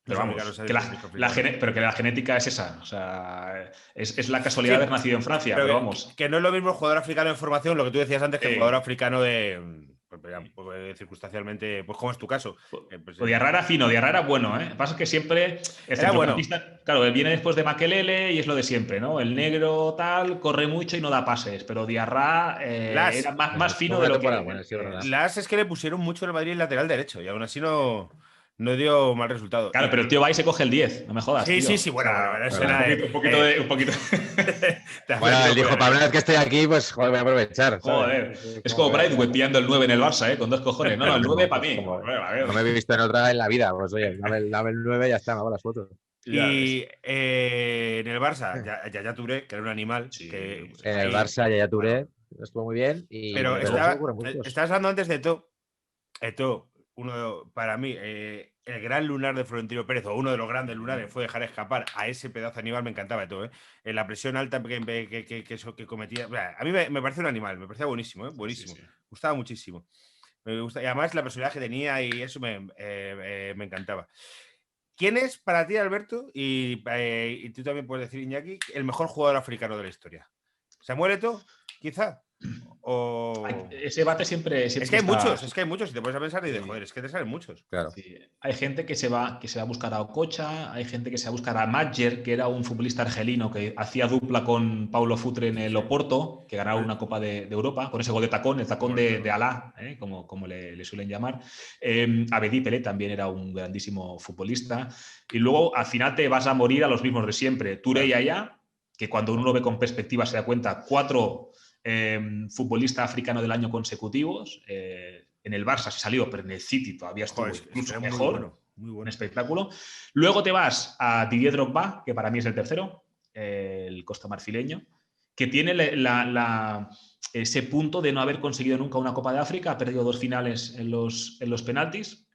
Pero los vamos, americanos pero que la genética es esa. O sea, es la casualidad de haber nacido en Francia, pero vamos. Que no es lo mismo el jugador africano en formación, lo que tú decías antes, que el jugador africano de... Pues, circunstancialmente, pues como es tu caso. Pues Diarra era fino, Diarra era bueno, ¿eh? Lo que pasa es que siempre el centrocampista, claro, él viene después de Makelele y es lo de siempre, ¿no? El negro tal, corre mucho y no da pases, pero Diarra era más fino de lo que... Bueno, sí, verdad. Las es que le pusieron mucho en el Madrid el lateral derecho y aún así no dio mal resultado. Claro, pero el tío va y se coge el 10, no me jodas. Sí, tío. sí, bueno, eso bueno, era un poquito. Bueno, él dijo, para una vez que estoy aquí, pues joder, voy a aprovechar. Joder, ¿sabes? es como Braithwaite pillando el 9 en el Barça, con 2 cojones. No, el 9 para mí. Como- A ver. No me he visto en otra en la vida. Pues oye, dame el 9 y ya está, me hago las fotos. Y en el Barça, Yaya Touré, que era un animal. Sí, que, En el Barça, Yaya Touré estuvo muy bien. Y pero luego se ocurren muchos. estabas hablando antes de Eto'o, para mí, el gran lunar de Florentino Pérez, o uno de los grandes lunares, fue dejar escapar a ese pedazo de animal. Me encantaba Eto'o, ¿eh? En la presión alta que cometía. A mí me parecía un animal, me parecía buenísimo, ¿eh? Buenísimo. Sí. Me gustaba muchísimo. Me gusta, y además la personalidad que tenía y eso me encantaba. ¿Quién es para ti, Alberto, y tú también puedes decir, Iñaki, el mejor jugador africano de la historia? ¿Samuel Eto'o, quizá? Ese debate siempre Es que hay muchos, si te pones a pensar y de joder, es que te salen muchos. Claro. Sí. Hay gente que se va a buscar a Okocha, hay gente que se va a buscar a Madjer, que era un futbolista argelino que hacía dupla con Paulo Futre en el Oporto, que ganaba una Copa de Europa, con ese gol de tacón, el tacón de Alá, como le suelen llamar. Abedi Pelé también era un grandísimo futbolista. Y luego al final te vas a morir a los mismos de siempre. Touré y Aya, que cuando uno lo ve con perspectiva se da cuenta, 4 futbolistas africanos del año consecutivos. En el Barça se salió, pero en el City todavía estuvo incluso mejor. Muy bueno. Un espectáculo. Luego te vas a Didier Drogba, que para mí es el tercero, el costamarfileño, que tiene ese punto de no haber conseguido nunca una Copa de África, ha perdido 2 finales en los penaltis,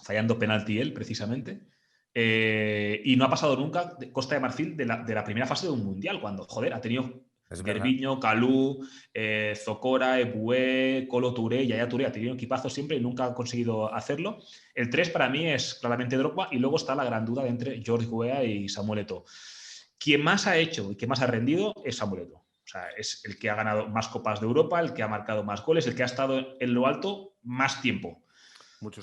fallando penalti él precisamente. Y no ha pasado nunca Costa de Marfil de la primera fase de un mundial, cuando, joder, ha tenido Gervinho, Kalou, Zokora, Eboué, Kolo Touré, Yaya Touré, ha tenido equipazo siempre y nunca ha conseguido hacerlo. El 3 para mí es claramente Drogba y luego está la gran duda de entre George Weah y Samuel Eto'o. Quien más ha hecho y quien más ha rendido es Samuel Eto'o. O sea, es el que ha ganado más Copas de Europa, el que ha marcado más goles, el que ha estado en lo alto más tiempo.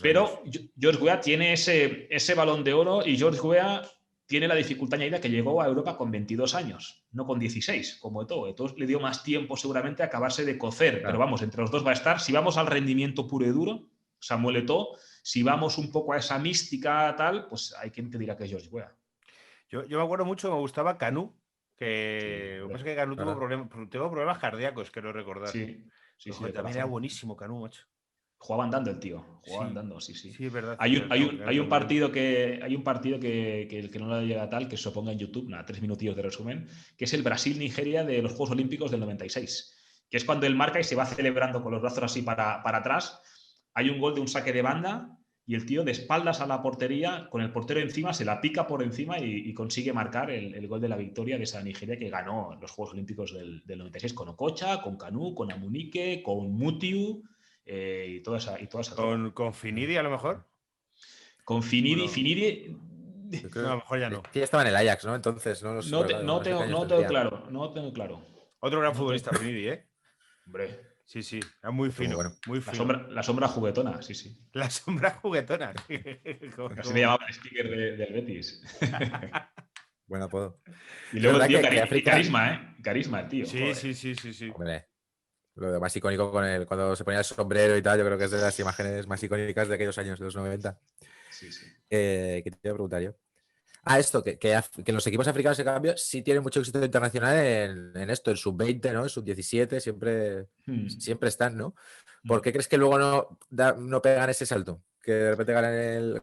Pero George Weah tiene ese balón de oro y George Weah tiene la dificultad añadida que llegó a Europa con 22 años, no con 16, como Eto'o. Eto'o le dio más tiempo seguramente a acabarse de cocer, claro. Pero vamos, entre los dos va a estar. Si vamos al rendimiento puro y duro, Samuel Eto'o. Si vamos un poco a esa mística tal, pues hay quien te dirá que es George Weah. Yo me acuerdo mucho, me gustaba Kanú, que pasa que Kanú tuvo problemas cardíacos, quiero recordar. Sí, también era buenísimo Kanú, macho. Jugaba andando el tío, andando, sí. Sí, es verdad. Hay un partido que el que no lo llega tal, que se ponga en YouTube, 3 minutillos de resumen, que es el Brasil-Nigeria de los Juegos Olímpicos del 96, que es cuando él marca y se va celebrando con los brazos así para atrás. Hay un gol de un saque de banda y el tío de espaldas a la portería, con el portero encima, se la pica por encima y consigue marcar el gol de la victoria de esa Nigeria que ganó los Juegos Olímpicos del 96 con Okocha, con Kanú, con Amunike, con Mutiu. Y toda esa ¿Con Finidi a lo mejor? Con Finidi no, a lo mejor ya no. Ya estaba en el Ajax, ¿no? Entonces no tengo claro. Otro gran futbolista, Finidi, Hombre. Sí, era muy fino. Bueno. Muy fino. La sombra juguetona, sí. La sombra juguetona. Así me llamaba el sticker del Betis. Buen apodo. Y luego el tío carisma, tío. Sí. Hombre. Lo más icónico cuando se ponía el sombrero y tal, yo creo que es de las imágenes más icónicas de aquellos años, de los 90. Sí. ¿Qué te iba a preguntar yo? Esto, que los equipos africanos, en cambio, sí tienen mucho éxito internacional en esto, en sub-20, ¿no? En sub-17, siempre están, ¿no? ¿Por qué crees que luego no pegan ese salto? Que de repente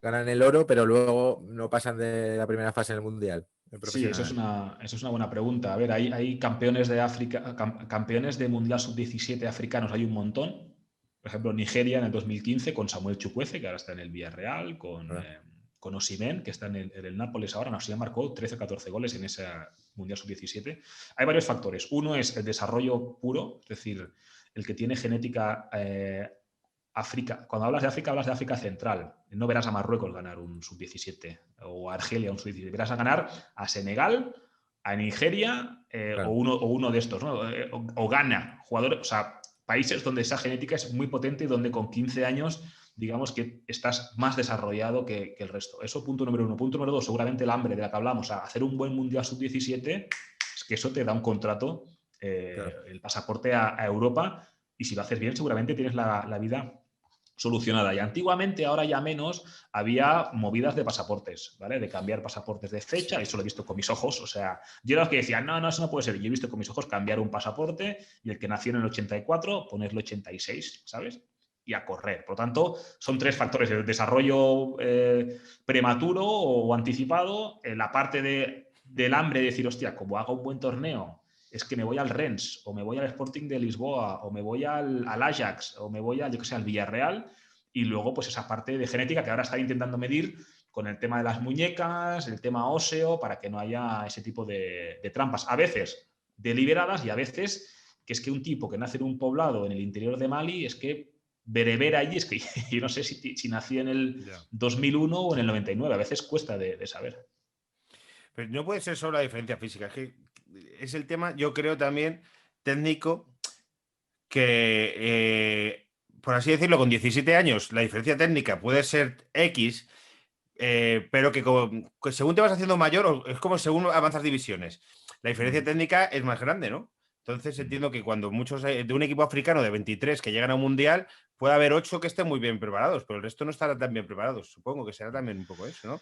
ganan el oro, pero luego no pasan de la primera fase en el Mundial. Sí, eso es una buena pregunta. A ver, hay campeones de África, campeones de Mundial Sub-17 africanos, hay un montón. Por ejemplo, Nigeria en el 2015 con Samuel Chukwueze, que ahora está en el Villarreal, con Osimhen, que está en el Nápoles ahora. Osimhen marcó 13 o 14 goles en ese Mundial Sub-17. Hay varios factores. Uno es el desarrollo puro, es decir, el que tiene genética África. Cuando hablas de África Central, no verás a Marruecos ganar un sub-17 o a Argelia un sub-17. Verás a ganar a Senegal, a Nigeria claro. o uno de estos, ¿no? O Ghana, jugadores, o sea, países donde esa genética es muy potente y donde con 15 años, digamos que estás más desarrollado que el resto. Eso punto número 1. Punto número 2, seguramente el hambre de la que hablamos, hacer un buen Mundial Sub-17, es que eso te da un contrato, claro. El pasaporte a Europa, y si lo haces bien, seguramente tienes la vida solucionada. Y antiguamente, ahora ya menos, había movidas de pasaportes, ¿vale? De cambiar pasaportes de fecha, eso lo he visto con mis ojos. O sea, yo era los que decían, no, eso no puede ser. Yo he visto con mis ojos cambiar un pasaporte y el que nació en el 84, ponerle 86, ¿sabes? Y a correr. Por lo tanto, son 3 factores: el desarrollo prematuro o anticipado, la parte del hambre de decir, hostia, como haga un buen torneo, es que me voy al Rennes, o me voy al Sporting de Lisboa, o me voy al Ajax, o me voy al Villarreal, y luego pues esa parte de genética que ahora están intentando medir con el tema de las muñecas, el tema óseo, para que no haya ese tipo de trampas. A veces deliberadas y a veces que es que un tipo que nace en un poblado en el interior de Mali, es que bereber allí, es que yo no sé si nací en el 2001 o en el 99, a veces cuesta de saber. Pero no puede ser solo la diferencia física, es que es el tema, yo creo también, técnico, que, por así decirlo, con 17 años la diferencia técnica puede ser X, pero que según te vas haciendo mayor, es como según avanzas divisiones, la diferencia técnica es más grande, ¿no? Entonces entiendo que cuando muchos de un equipo africano de 23 que llegan a un mundial, puede haber 8 que estén muy bien preparados, pero el resto no estarán tan bien preparados. Supongo que será también un poco eso, ¿no?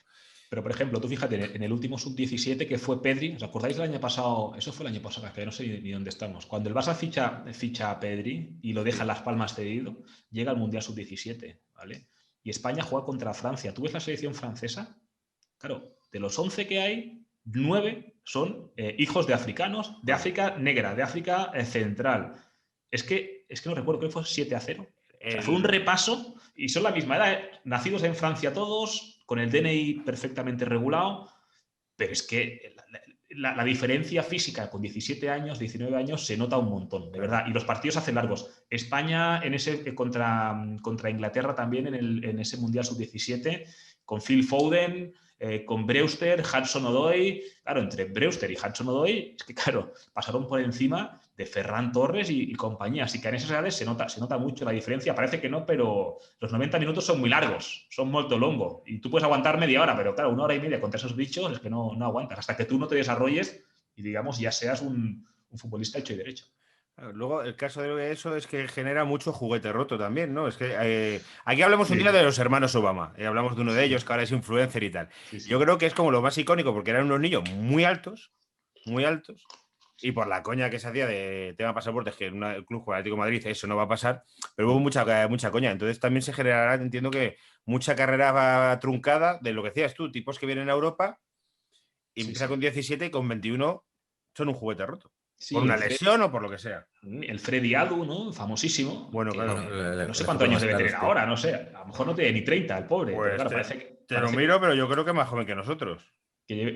Pero, por ejemplo, tú fíjate, en el último sub-17 que fue Pedri, ¿os acordáis del año pasado? Eso fue el año pasado, que no sé ni dónde estamos. Cuando el Barça ficha a Pedri y lo deja en Las Palmas cedido, llega al Mundial sub-17, ¿vale? Y España juega contra Francia. ¿Tú ves la selección francesa? Claro, de los 11 que hay, 9 son hijos de africanos, de África negra, de África central. Es que no recuerdo, creo que fue 7-0. O sea, fue un repaso y son la misma edad, nacidos en Francia todos, con el DNI perfectamente regulado, pero es que la diferencia física con 17 años, 19 años, se nota un montón, de verdad. Y los partidos se hacen largos. España en ese contra Inglaterra también en ese Mundial Sub-17, con Phil Foden, con Brewster, Hudson-Odoi. Claro, entre Brewster y Hudson-Odoi, es que claro, pasaron por encima de Ferran Torres y compañía. Así que en esas edades se nota mucho la diferencia. Parece que no, pero los 90 minutos son muy largos, son molto longo. Y tú puedes aguantar media hora, pero claro, 1 hora y media contra esos bichos es que no aguantas. Hasta que tú no te desarrolles y, digamos, ya seas un futbolista hecho y derecho. Luego, el caso de eso es que genera mucho juguete roto también, ¿no? Es que aquí hablamos un día de los hermanos Obama, hablamos de uno de ellos que ahora es influencer y tal. Sí. Yo creo que es como lo más icónico porque eran unos niños muy altos, y por la coña que se hacía de tema pasaportes, que en el club Atlético de Madrid eso no va a pasar, pero hubo mucha coña. Entonces también se generará, entiendo que mucha carrera truncada de lo que decías tú, tipos que vienen a Europa y empiezan con 17 y con 21 son un juguete roto. Sí, por una lesión o por lo que sea. El Freddy Adu, ¿no? Famosísimo. Bueno, claro. No sé cuántos años debe tener ahora, no sé. A lo mejor no tiene ni 30 el pobre. Pues pero claro, te lo miro, pero yo creo que es más joven que nosotros.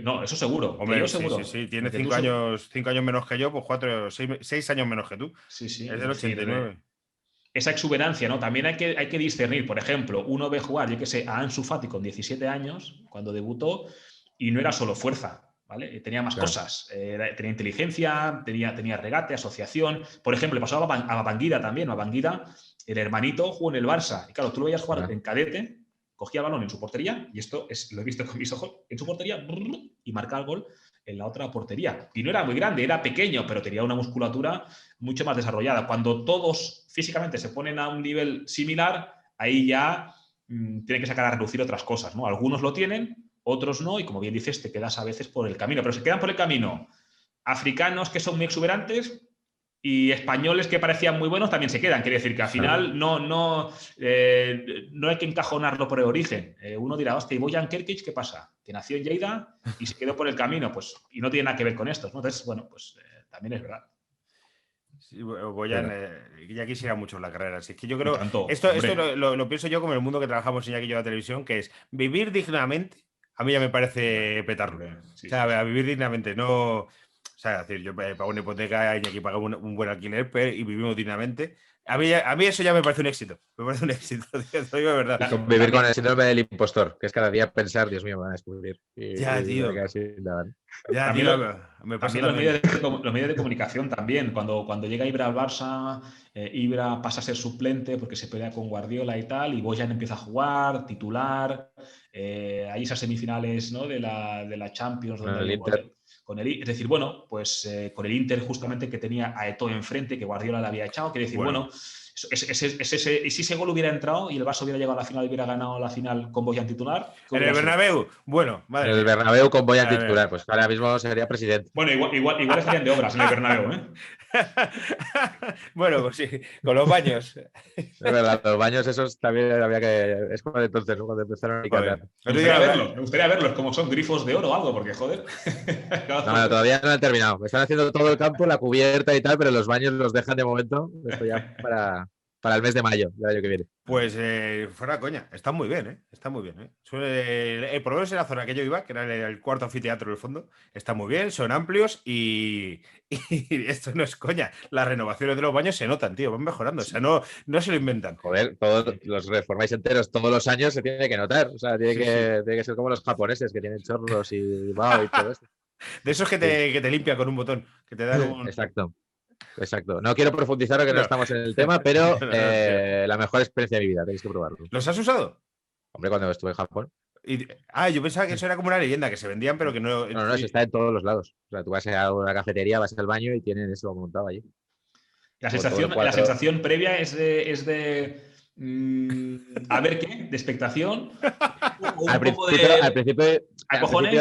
No, eso seguro. Hombre, seguro. Sí. Tiene 5 años menos que yo, pues 6 años menos que tú. Sí. Es del 89. Esa exuberancia, ¿no? También hay que discernir. Por ejemplo, uno ve jugar, yo qué sé, a Ansu Fati con 17 años, cuando debutó, y no era solo fuerza. ¿Vale? Tenía más cosas, tenía inteligencia, tenía regate, asociación. Por ejemplo, le pasó a Babangida también. Babangida, el hermanito, jugó en el Barça. Y claro, tú lo veías jugar en cadete, cogía el balón en su portería, y esto lo he visto con mis ojos, en su portería, y marcaba el gol en la otra portería. Y no era muy grande, era pequeño, pero tenía una musculatura mucho más desarrollada. Cuando todos físicamente se ponen a un nivel similar, ahí ya tienen que sacar a reducir otras cosas, ¿no? Algunos lo tienen, otros no, y como bien dices, te quedas a veces por el camino, pero se quedan por el camino africanos que son muy exuberantes y españoles que parecían muy buenos también se quedan. Quiere decir que al final no hay que encajonarlo por el origen. Uno dirá, hostia, ¿y Bojan Kerkic qué pasa? Que nació en Lleida y se quedó por el camino, pues, y no tiene nada que ver con estos, ¿no? Entonces, bueno, pues también es verdad. Sí, Bojan, ya quisiera mucho la carrera. Así que yo creo tanto, esto lo pienso yo como el mundo que trabajamos en Iñaki y yo la televisión, que es vivir dignamente. A mí ya me parece petarlo. Sí, o sea, a vivir dignamente, no. O sea, es decir, yo pago una hipoteca, Iñaki paga un buen alquiler y vivimos dignamente. A mí eso ya me parece un éxito. Me parece un éxito, tío, te digo de verdad. Vivir con el síndrome del impostor, que es cada día pensar, Dios mío, me van a descubrir. Tío. Ya, tío, me pasa también los medios de comunicación también. Cuando llega Ibra al Barça, Ibra pasa a ser suplente porque se pelea con Guardiola y tal, y Bojan empieza a jugar, titular. Hay esas semifinales, ¿no? de la Champions. Donde el Inter. Es decir, bueno, pues con el Inter justamente que tenía a Eto'o enfrente, que Guardiola le había echado. Quiere decir, bueno y si ese gol hubiera entrado y el Barça hubiera llegado a la final y hubiera ganado la final con Bojan titular. En el Bernabéu, bueno, madre. En el Bernabéu con Bojan titular, pues ahora mismo sería presidente. Bueno, igual estarían de obras en el Bernabéu, ¿eh? Bueno, pues sí, con los baños. Es verdad, los baños esos también había que. Es como de entonces, ¿no? Cuando empezaron a cambiar. Me gustaría verlos como son grifos de oro o algo, porque joder. No, todavía no han terminado. Están haciendo todo el campo, la cubierta y tal, pero los baños los dejan de momento. Esto ya para el mes de mayo del año que viene. Pues fuera coña, está muy bien, ¿eh? Está muy bien, ¿eh? Por lo menos en la zona que yo iba, que era el cuarto anfiteatro del fondo, está muy bien, son amplios y esto no es coña. Las renovaciones de los baños se notan, tío, van mejorando, o sea, no se lo inventan. Joder, todos los reformáis enteros todos los años se tiene que notar, o sea, tiene que ser como los japoneses que tienen chorros y todo esto. De esos que te limpian con un botón, que te dan un... Exacto. Exacto. No quiero profundizar porque no estamos en el tema, pero la mejor experiencia de mi vida, tenéis que probarlo. ¿Los has usado? Hombre, cuando estuve en Japón. Yo pensaba que eso era como una leyenda, que se vendían, pero que no. No, eso está en todos los lados. O sea, tú vas a una cafetería, vas al baño y tienen eso montado allí. La sensación previa es de a ver qué, de expectación. Al principio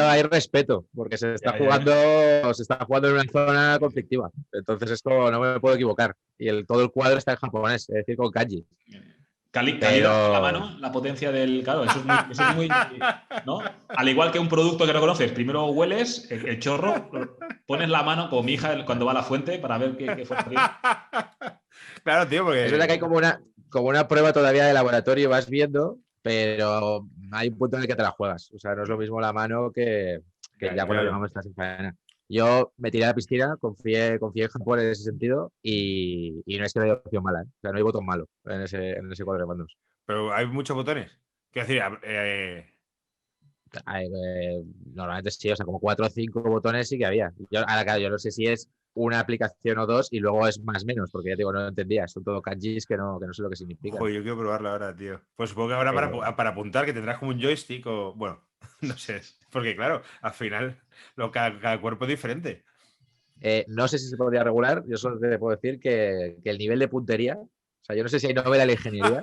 hay respeto, porque se está jugando en una zona conflictiva. Entonces esto no me puedo equivocar. Y todo el cuadro está en japonés, es decir, con kanji. Calidad en la mano, la potencia del. Claro, eso es muy. ¿No? Al igual que un producto que no conoces, primero hueles el chorro, pones la mano como mi hija cuando va a la fuente para ver qué fue. Claro, tío, porque. Es verdad que hay como una prueba todavía de laboratorio, vas viendo, pero hay un punto en el que te la juegas. O sea, no es lo mismo la mano que ya cuando llegamos estás en faena. Yo me tiré a la piscina, confié en Japón en ese sentido y no es que no haya opción mala, ¿eh? O sea, no hay botón malo en ese cuadro de mandos. Pero hay muchos botones. Quiero decir, Normalmente sí, o sea, como 4 o 5 botones sí que había. Ahora, claro, yo no sé si es una aplicación o dos y luego es más menos, porque ya digo, no entendía. Son todo kanjis que no sé lo que significa. Joder, yo quiero probarlo ahora, tío. Pues supongo que ahora para apuntar, que tendrás como un joystick o. Bueno, no sé. Porque claro, al final cada cuerpo es diferente. No sé si se podría regular. Yo solo te puedo decir que el nivel de puntería. O sea, yo no sé si hay novela en la ingeniería,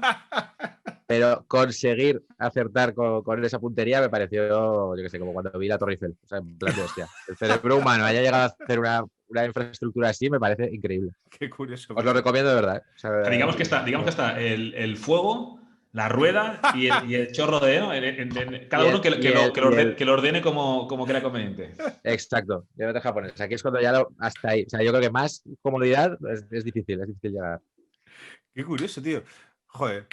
pero conseguir acertar con esa puntería me pareció, yo qué sé, como cuando vi la Torre Eiffel. O sea, en plan de hostia. El cerebro humano haya llegado a hacer una infraestructura así me parece increíble. Qué curioso. Os lo recomiendo de verdad. O sea, digamos que está el fuego, la rueda y el chorro de. ¿No? Cada uno que lo ordene como crea conveniente. Exacto. Yo no te japonés. Aquí es cuando ya hasta ahí. O sea, yo creo que más comodidad es difícil llegar. Qué curioso, tío. Joder.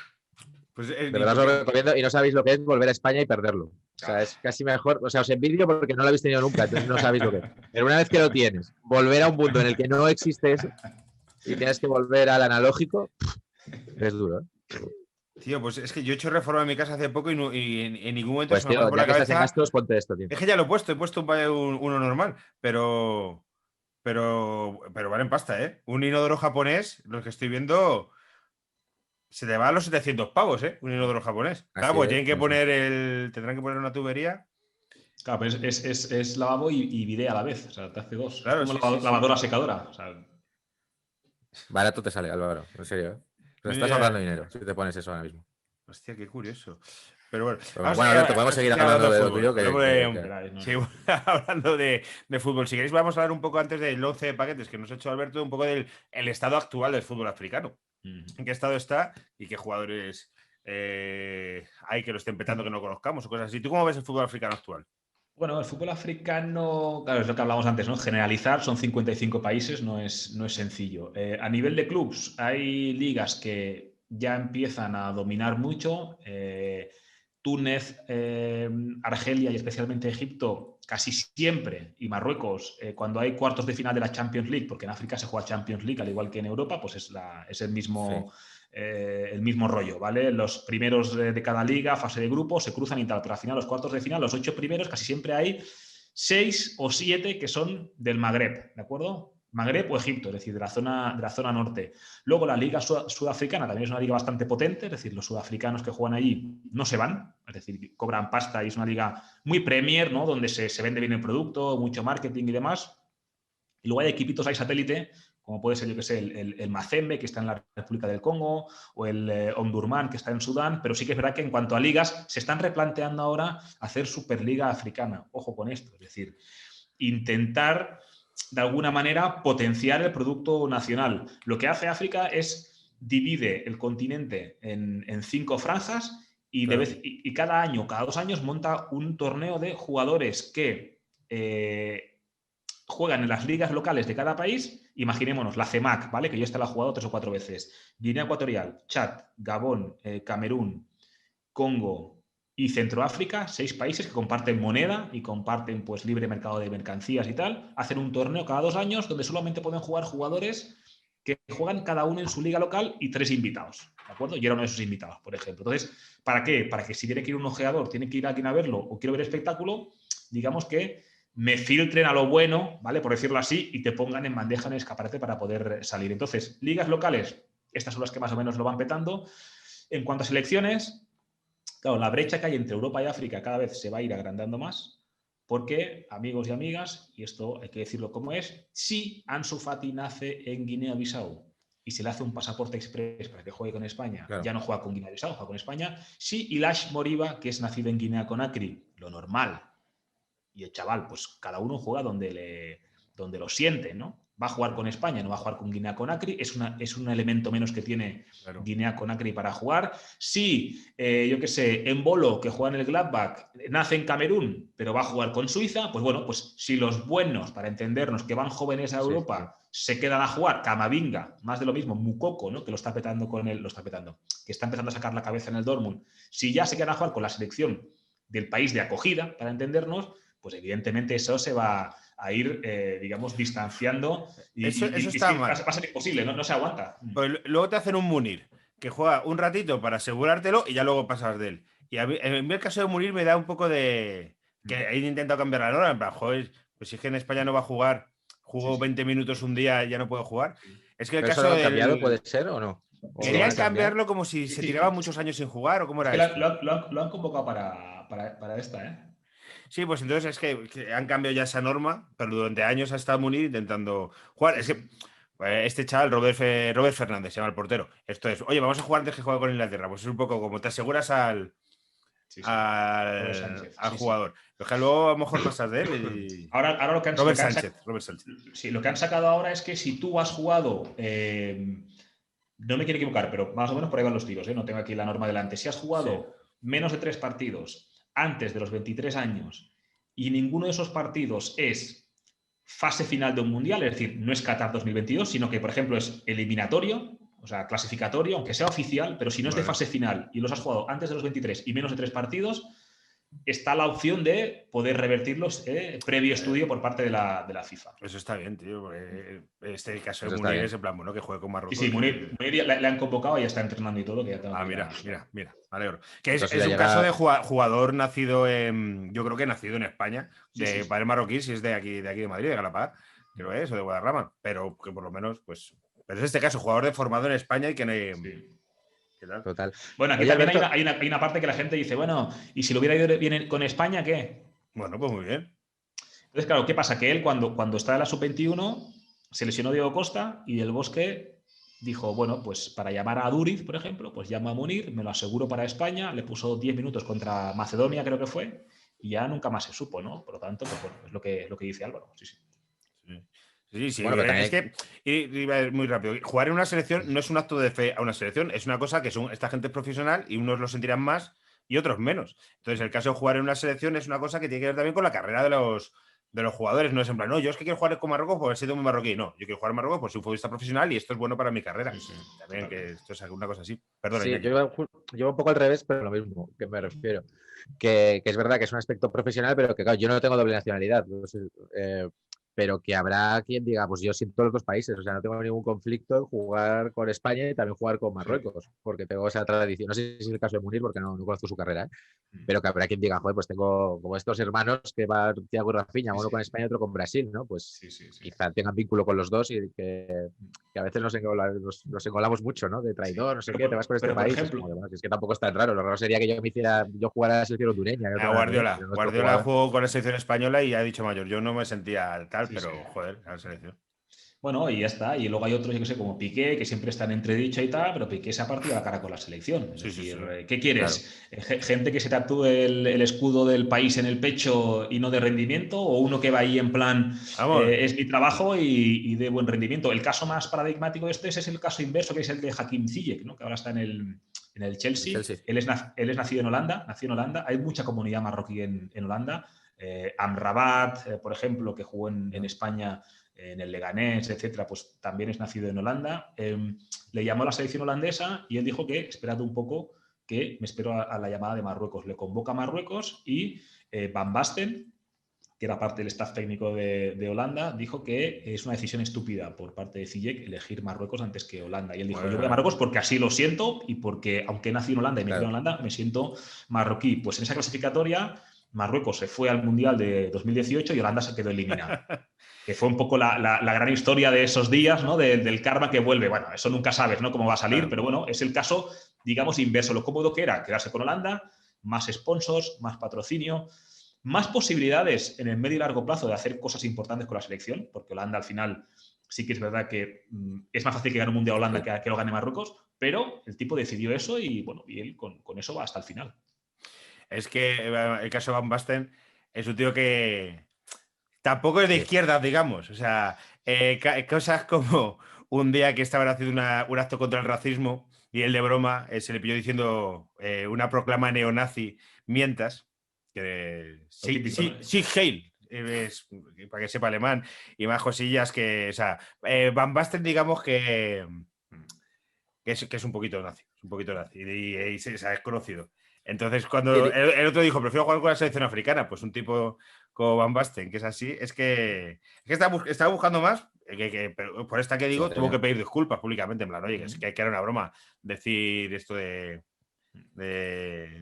Pues, de verdad os lo recomiendo y no sabéis lo que es volver a España y perderlo. O sea, es casi mejor. O sea, os envidio porque no lo habéis tenido nunca, entonces no sabéis lo que es. Pero una vez que lo tienes, volver a un mundo en el que no existe eso y tienes que volver al analógico, es duro, ¿eh? Tío, pues es que yo he hecho reforma en mi casa hace poco y en ningún momento pues, se me pasó por la cabeza. Gastos, ponte esto, tío. Es que ya lo he puesto uno normal, pero valen pasta, ¿eh? Un inodoro japonés, los que estoy viendo, se te va a los 700 pavos, ¿eh? Un inodoro japonés. Claro, pues tienen que tendrán que poner una tubería. Claro, pero es lavabo y bidet a la vez, o sea, te hace dos. Claro, es como lavadora secadora. O sea. Barato te sale, Álvaro, en serio, ¿eh? Pero estás ahorrando dinero si te pones eso ahora mismo. Hostia, qué curioso. Pero bueno, Alberto, podemos seguir hablando de lo tuyo. Hablando de fútbol. Si queréis, vamos a hablar un poco antes del 11 de paquetes que nos ha hecho Alberto, un poco del estado actual del fútbol africano. ¿En qué estado está y qué jugadores hay que lo estén petando que no conozcamos o cosas así? ¿Tú cómo ves el fútbol africano actual? Bueno, el fútbol africano, claro, es lo que hablamos antes, ¿no? Generalizar, son 55 países, no es sencillo. A nivel de clubs, hay ligas que ya empiezan a dominar mucho. Túnez, Argelia y especialmente Egipto, casi siempre, y Marruecos, cuando hay cuartos de final de la Champions League, porque en África se juega Champions League, al igual que en Europa, pues es el mismo... Sí. El mismo rollo, ¿vale? Los primeros de cada liga, fase de grupo, se cruzan y tal, pero al final, los cuartos de final, los 8 primeros, casi siempre hay 6 o 7 que son del Magreb, ¿de acuerdo? Magreb o Egipto, es decir, de la zona norte. Luego la liga sudafricana también es una liga bastante potente, es decir, los sudafricanos que juegan allí no se van, es decir, cobran pasta y es una liga muy premier, ¿no? Donde se vende bien el producto, mucho marketing y demás. Y luego hay equipitos, hay satélite, como puede ser, yo que sé, el Mazembe, que está en la República del Congo, o el Omdurman, que está en Sudán, pero sí que es verdad que en cuanto a ligas, se están replanteando ahora hacer Superliga Africana. Ojo con esto, es decir, intentar, de alguna manera, potenciar el producto nacional. Lo que hace África es divide el continente en 5 franjas y, claro, y cada año, cada 2 años, monta un torneo de jugadores que... juegan en las ligas locales de cada país. Imaginémonos la CEMAC, ¿vale? Que yo esta la he jugado 3 o 4 veces. Guinea Ecuatorial, Chad, Gabón, Camerún, Congo y Centroáfrica, 6 países que comparten moneda y comparten, pues, libre mercado de mercancías y tal. Hacen un torneo cada 2 años donde solamente pueden jugar jugadores que juegan cada uno en su liga local y 3 invitados, ¿de acuerdo? Y era uno de esos invitados, por ejemplo. Entonces, ¿para qué? Para que si tiene que ir un ojeador, tiene que ir alguien a verlo o quiero ver espectáculo, digamos que me filtren a lo bueno, ¿vale? Por decirlo así, y te pongan en bandeja en el escaparate para poder salir. Entonces, ligas locales, estas son las que más o menos lo van petando. En cuanto a selecciones, claro, la brecha que hay entre Europa y África cada vez se va a ir agrandando más, porque, amigos y amigas, y esto hay que decirlo como es, si Ansu Fati nace en Guinea-Bissau y se le hace un pasaporte express para que juegue con España, Claro. ya no juega con Guinea-Bissau, juega con España. Si Ilaix Moriba, que es nacido en Guinea-Conakry, lo normal, y el chaval, pues cada uno juega donde lo siente, ¿no? Va a jugar con España, no va a jugar con Guinea-Conakry, es un elemento menos que tiene Claro. Guinea-Conakry para jugar. Si, yo qué sé, Embolo, que juega en el Gladbach, nace en Camerún, pero va a jugar con Suiza, pues bueno, pues si los buenos, para entendernos, que van jóvenes a Europa, se quedan a jugar, Camavinga, más de lo mismo, Mukoko, ¿no? Que lo está petando que está empezando a sacar la cabeza en el Dortmund, si ya se quedan a jugar con la selección del país de acogida, para entendernos, pues evidentemente eso se va a ir, digamos, distanciando. Y Eso está mal. Va a ser imposible, no se aguanta. Pues luego te hacen un Munir, que juega un ratito para asegurártelo y ya luego pasas de él. Y en mí el caso de Munir me da un poco de... que he intentado cambiar la norma, en plan, joder, pues si es que en España no va a jugar, jugó 20 minutos un día y ya no puede jugar. Es que el ¿Pero caso eso lo han del... cambiado, puede ser o no? ¿O lo Querían van a cambiar? cambiarlo como si se tiraba muchos años sin jugar, ¿o cómo era Es que eso? lo han convocado para esta, ¿eh? Sí, pues entonces es que han cambiado ya esa norma, pero durante años ha estado Munir intentando jugar. Es que este chaval, Robert Fernández, se llama el portero. Esto es, oye, vamos a jugar antes que juegue con Inglaterra. Pues es un poco como te aseguras al jugador. Pero que luego a lo mejor pasas de él y... Ahora lo que han Robert Sánchez. Sí, lo que han sacado ahora es que si tú has jugado, no me quiero equivocar, pero más o menos por ahí van los tiros, ¿eh? No tengo aquí la norma delante. Si has jugado menos de 3 partidos antes de los 23 años y ninguno de esos partidos es fase final de un mundial, es decir, no es Qatar 2022, sino que, por ejemplo, es eliminatorio, o sea, clasificatorio, aunque sea oficial, pero si no es de fase final y los has jugado antes de los 23 y menos de 3 partidos, está la opción de poder revertirlos previo estudio por parte de la FIFA. Eso está bien, tío. Porque este caso de Munir es en plan, bueno, que juegue con Marruecos. Sí, Munir le han convocado y ya está entrenando y todo. Que ya mira, me alegro. Que es un caso de jugador nacido yo creo que nacido en España, de padre marroquí, si es de aquí de Madrid, de Galapagar, creo que es, o de Guadarrama, pero que por lo menos, pues... Pero es este caso, jugador formado en España y que no... Total. Bueno, aquí también hay una parte que la gente dice, bueno, ¿y si lo hubiera ido bien con España, qué? Bueno, pues muy bien. Entonces, claro, ¿qué pasa? Que él cuando está en la sub-21 se lesionó Diego Costa y el Bosque dijo, bueno, pues para llamar a Duriz, por ejemplo, pues llama a Munir, me lo aseguro para España, le puso 10 minutos contra Macedonia, creo que fue, y ya nunca más se supo, ¿no? Por lo tanto, pues bueno, es lo que dice Álvaro. Sí. Bueno, es que, muy rápido, jugar en una selección no es un acto de fe a una selección, es una cosa que esta gente es profesional y unos lo sentirán más y otros menos. Entonces, el caso de jugar en una selección es una cosa que tiene que ver también con la carrera de los jugadores. No es en plan, no, yo es que quiero jugar con Marruecos porque he sido muy marroquí. No, yo quiero jugar en Marruecos porque soy un futbolista profesional y esto es bueno para mi carrera. También que esto es una cosa así. Perdona. Sí, yo un poco al revés, pero lo mismo que me refiero. Que es verdad que es un aspecto profesional, pero que claro, yo no tengo doble nacionalidad. Pero que habrá quien diga, pues yo siento los dos países, o sea, no tengo ningún conflicto en jugar con España y también jugar con Marruecos, porque tengo esa tradición. No sé si es el caso de Munir, porque no conozco su carrera, pero que habrá quien diga, joder, pues tengo como estos hermanos que va Thiago y Rafinha, uno con España y otro con Brasil, ¿no? Pues quizá tengan vínculo con los dos y que a veces nos engolamos mucho, ¿no? De traidor, no sé qué, te vas con este país. Ejemplo, es, como, bueno, es que tampoco es tan raro, lo raro sería que yo jugara a la selección hondureña. Guardiola jugó con la selección española y ha dicho mayor, yo no me sentía tal, pero joder, la selección. Bueno, y ya está. Y luego hay otros, yo que sé, como Piqué, que siempre están entredicho y tal, pero Piqué se ha partido la cara con la selección. Es decir, ¿qué quieres? Claro. ¿Gente que se tatúe el escudo del país en el pecho y no de rendimiento? ¿O uno que va ahí en plan, es mi trabajo y de buen rendimiento? El caso más paradigmático de este es el caso inverso, que es el de Hakim Ziyech, ¿no? Que ahora está en el Chelsea. Él es nacido en Holanda, Hay mucha comunidad marroquí en Holanda. Amrabat, por ejemplo, que jugó en España en el Leganés, etcétera, pues también es nacido en Holanda. Le llamó a la selección holandesa y él dijo que, esperad un poco, que me espero a la llamada de Marruecos. Le convoca a Marruecos y Van Basten, que era parte del staff técnico de Holanda, dijo que es una decisión estúpida por parte de Ziyech elegir Marruecos antes que Holanda. Y él dijo, yo voy a Marruecos porque así lo siento y porque, aunque nací en Holanda y me crié en Holanda, me siento marroquí. Pues en esa clasificatoria Marruecos se fue al Mundial de 2018 y Holanda se quedó eliminada. Que fue un poco la gran historia de esos días, ¿no? Del karma que vuelve. Bueno, eso nunca sabes, ¿no? Cómo va a salir, Claro. pero bueno, es el caso, digamos, inverso. Lo cómodo que era quedarse con Holanda, más sponsors, más patrocinio, más posibilidades en el medio y largo plazo de hacer cosas importantes con la selección, porque Holanda al final sí que es verdad que es más fácil que gane un Mundial Holanda que lo gane Marruecos, pero el tipo decidió eso y bueno, y él con eso va hasta el final. Es que el caso de Van Basten es un tío que tampoco es de izquierdas, digamos. O sea, cosas como un día que estaban haciendo un acto contra el racismo y él de broma se le pilló diciendo una proclama neonazi mientras, que Lo típico, ¿no? sí, Heil, para que sepa alemán, y más cosillas que, o sea, Van Basten, digamos que es un poquito nazi, y se ha desconocido. Entonces, cuando el otro dijo, prefiero jugar con la selección africana, pues un tipo como Van Basten, que es así, es que estaba buscando más, pero por esta que digo, tuvo que pedir disculpas públicamente, en plan, oye, que era una broma decir esto de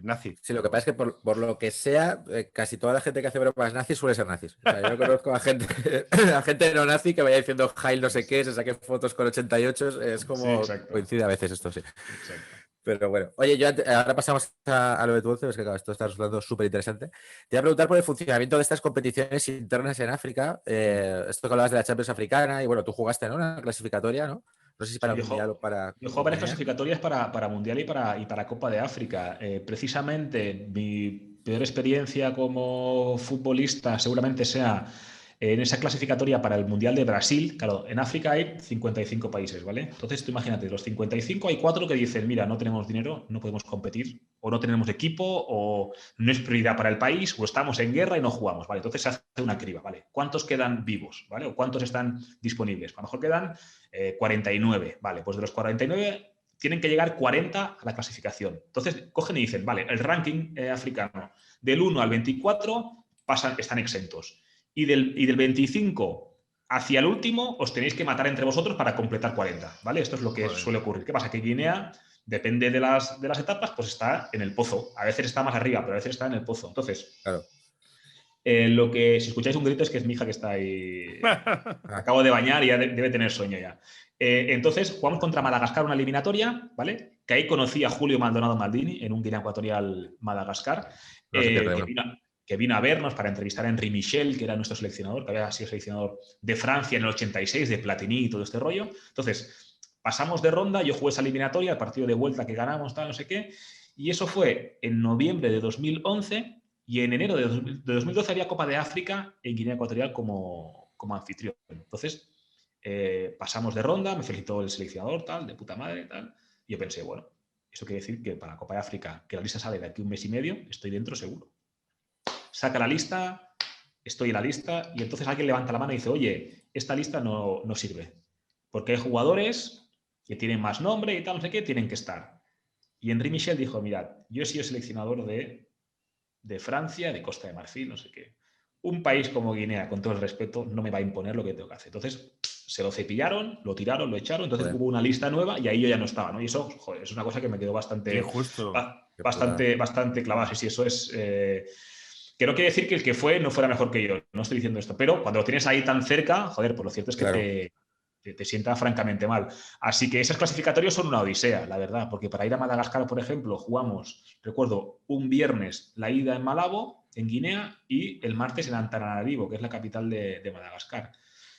nazi. Sí, lo que pasa es que por lo que sea, casi toda la gente que hace bromas nazis suele ser nazis. O sea, yo conozco a gente no nazi que vaya diciendo Heil no sé qué, se saque fotos con 88, es como coincide a veces esto, sí. Exacto. Pero bueno, oye, ahora pasamos a lo de tu 11, es que claro, esto está resultando súper interesante. Te voy a preguntar por el funcionamiento de estas competiciones internas en África. Esto que hablabas de la Champions africana, y bueno, tú jugaste, ¿no? Una clasificatoria, ¿no? No sé si para Mundial o para... Yo juego varias clasificatorias para Mundial y para Copa de África. Precisamente mi peor experiencia como futbolista seguramente sea en esa clasificatoria para el Mundial de Brasil. Claro, en África hay 55 países, ¿vale? Entonces tú imagínate, de los 55 hay 4 que dicen, mira, no tenemos dinero, no podemos competir, o no tenemos equipo, o no es prioridad para el país, o estamos en guerra y no jugamos, ¿vale? Entonces se hace una criba, ¿vale? ¿Cuántos quedan vivos, ¿vale? O cuántos están disponibles. A lo mejor quedan 49, ¿vale? Pues de los 49 tienen que llegar 40 a la clasificación. Entonces cogen y dicen, vale, el ranking africano del 1 al 24 están exentos. Y del 25 hacia el último os tenéis que matar entre vosotros para completar 40, ¿vale? Esto es lo que suele ocurrir. ¿Qué pasa? Que Guinea, depende de las etapas, pues está en el pozo. A veces está más arriba, pero a veces está en el pozo. Entonces, claro. Lo que, si escucháis un grito, es que es mi hija que está ahí. Acabo de bañar y ya debe tener sueño ya. Entonces, jugamos contra Madagascar una eliminatoria, ¿vale? Que ahí conocí a Julio Maldonado Maldini en un Guinea Ecuatorial Madagascar, que vino a vernos para entrevistar a Henri Michel, que era nuestro seleccionador, que había sido seleccionador de Francia en el 86, de Platini y todo este rollo. Entonces, pasamos de ronda, yo jugué esa eliminatoria, el partido de vuelta que ganamos, tal, no sé qué, y eso fue en noviembre de 2011. Y en enero de 2012 había Copa de África en Guinea Ecuatorial como anfitrión. Entonces, pasamos de ronda, me felicitó el seleccionador, tal, de puta madre, tal. Y yo pensé, bueno, eso quiere decir que para Copa de África, que la lista sale de aquí un mes y medio, estoy dentro seguro. Saca la lista, estoy en la lista, y entonces alguien levanta la mano y dice, oye, esta lista no sirve, porque hay jugadores que tienen más nombre y tal, no sé qué, tienen que estar. Y Henri Michel dijo, mirad, yo he sido seleccionador de Francia, de Costa de Marfil, no sé qué. Un país como Guinea, con todo el respeto, no me va a imponer lo que tengo que hacer. Entonces, se lo cepillaron, lo tiraron, lo echaron, entonces hubo una lista nueva y ahí yo ya no estaba, ¿no? Y eso, joder, es una cosa que me quedó bastante clavada. Sí, eso es... que no quiere decir que el que fue no fuera mejor que yo, no estoy diciendo esto, pero cuando lo tienes ahí tan cerca, joder, pues lo cierto es que te sienta francamente mal. Así que esas clasificatorias son una odisea, la verdad, porque para ir a Madagascar, por ejemplo, jugamos, recuerdo, un viernes la ida en Malabo, en Guinea, y el martes en Antananarivo, que es la capital de Madagascar.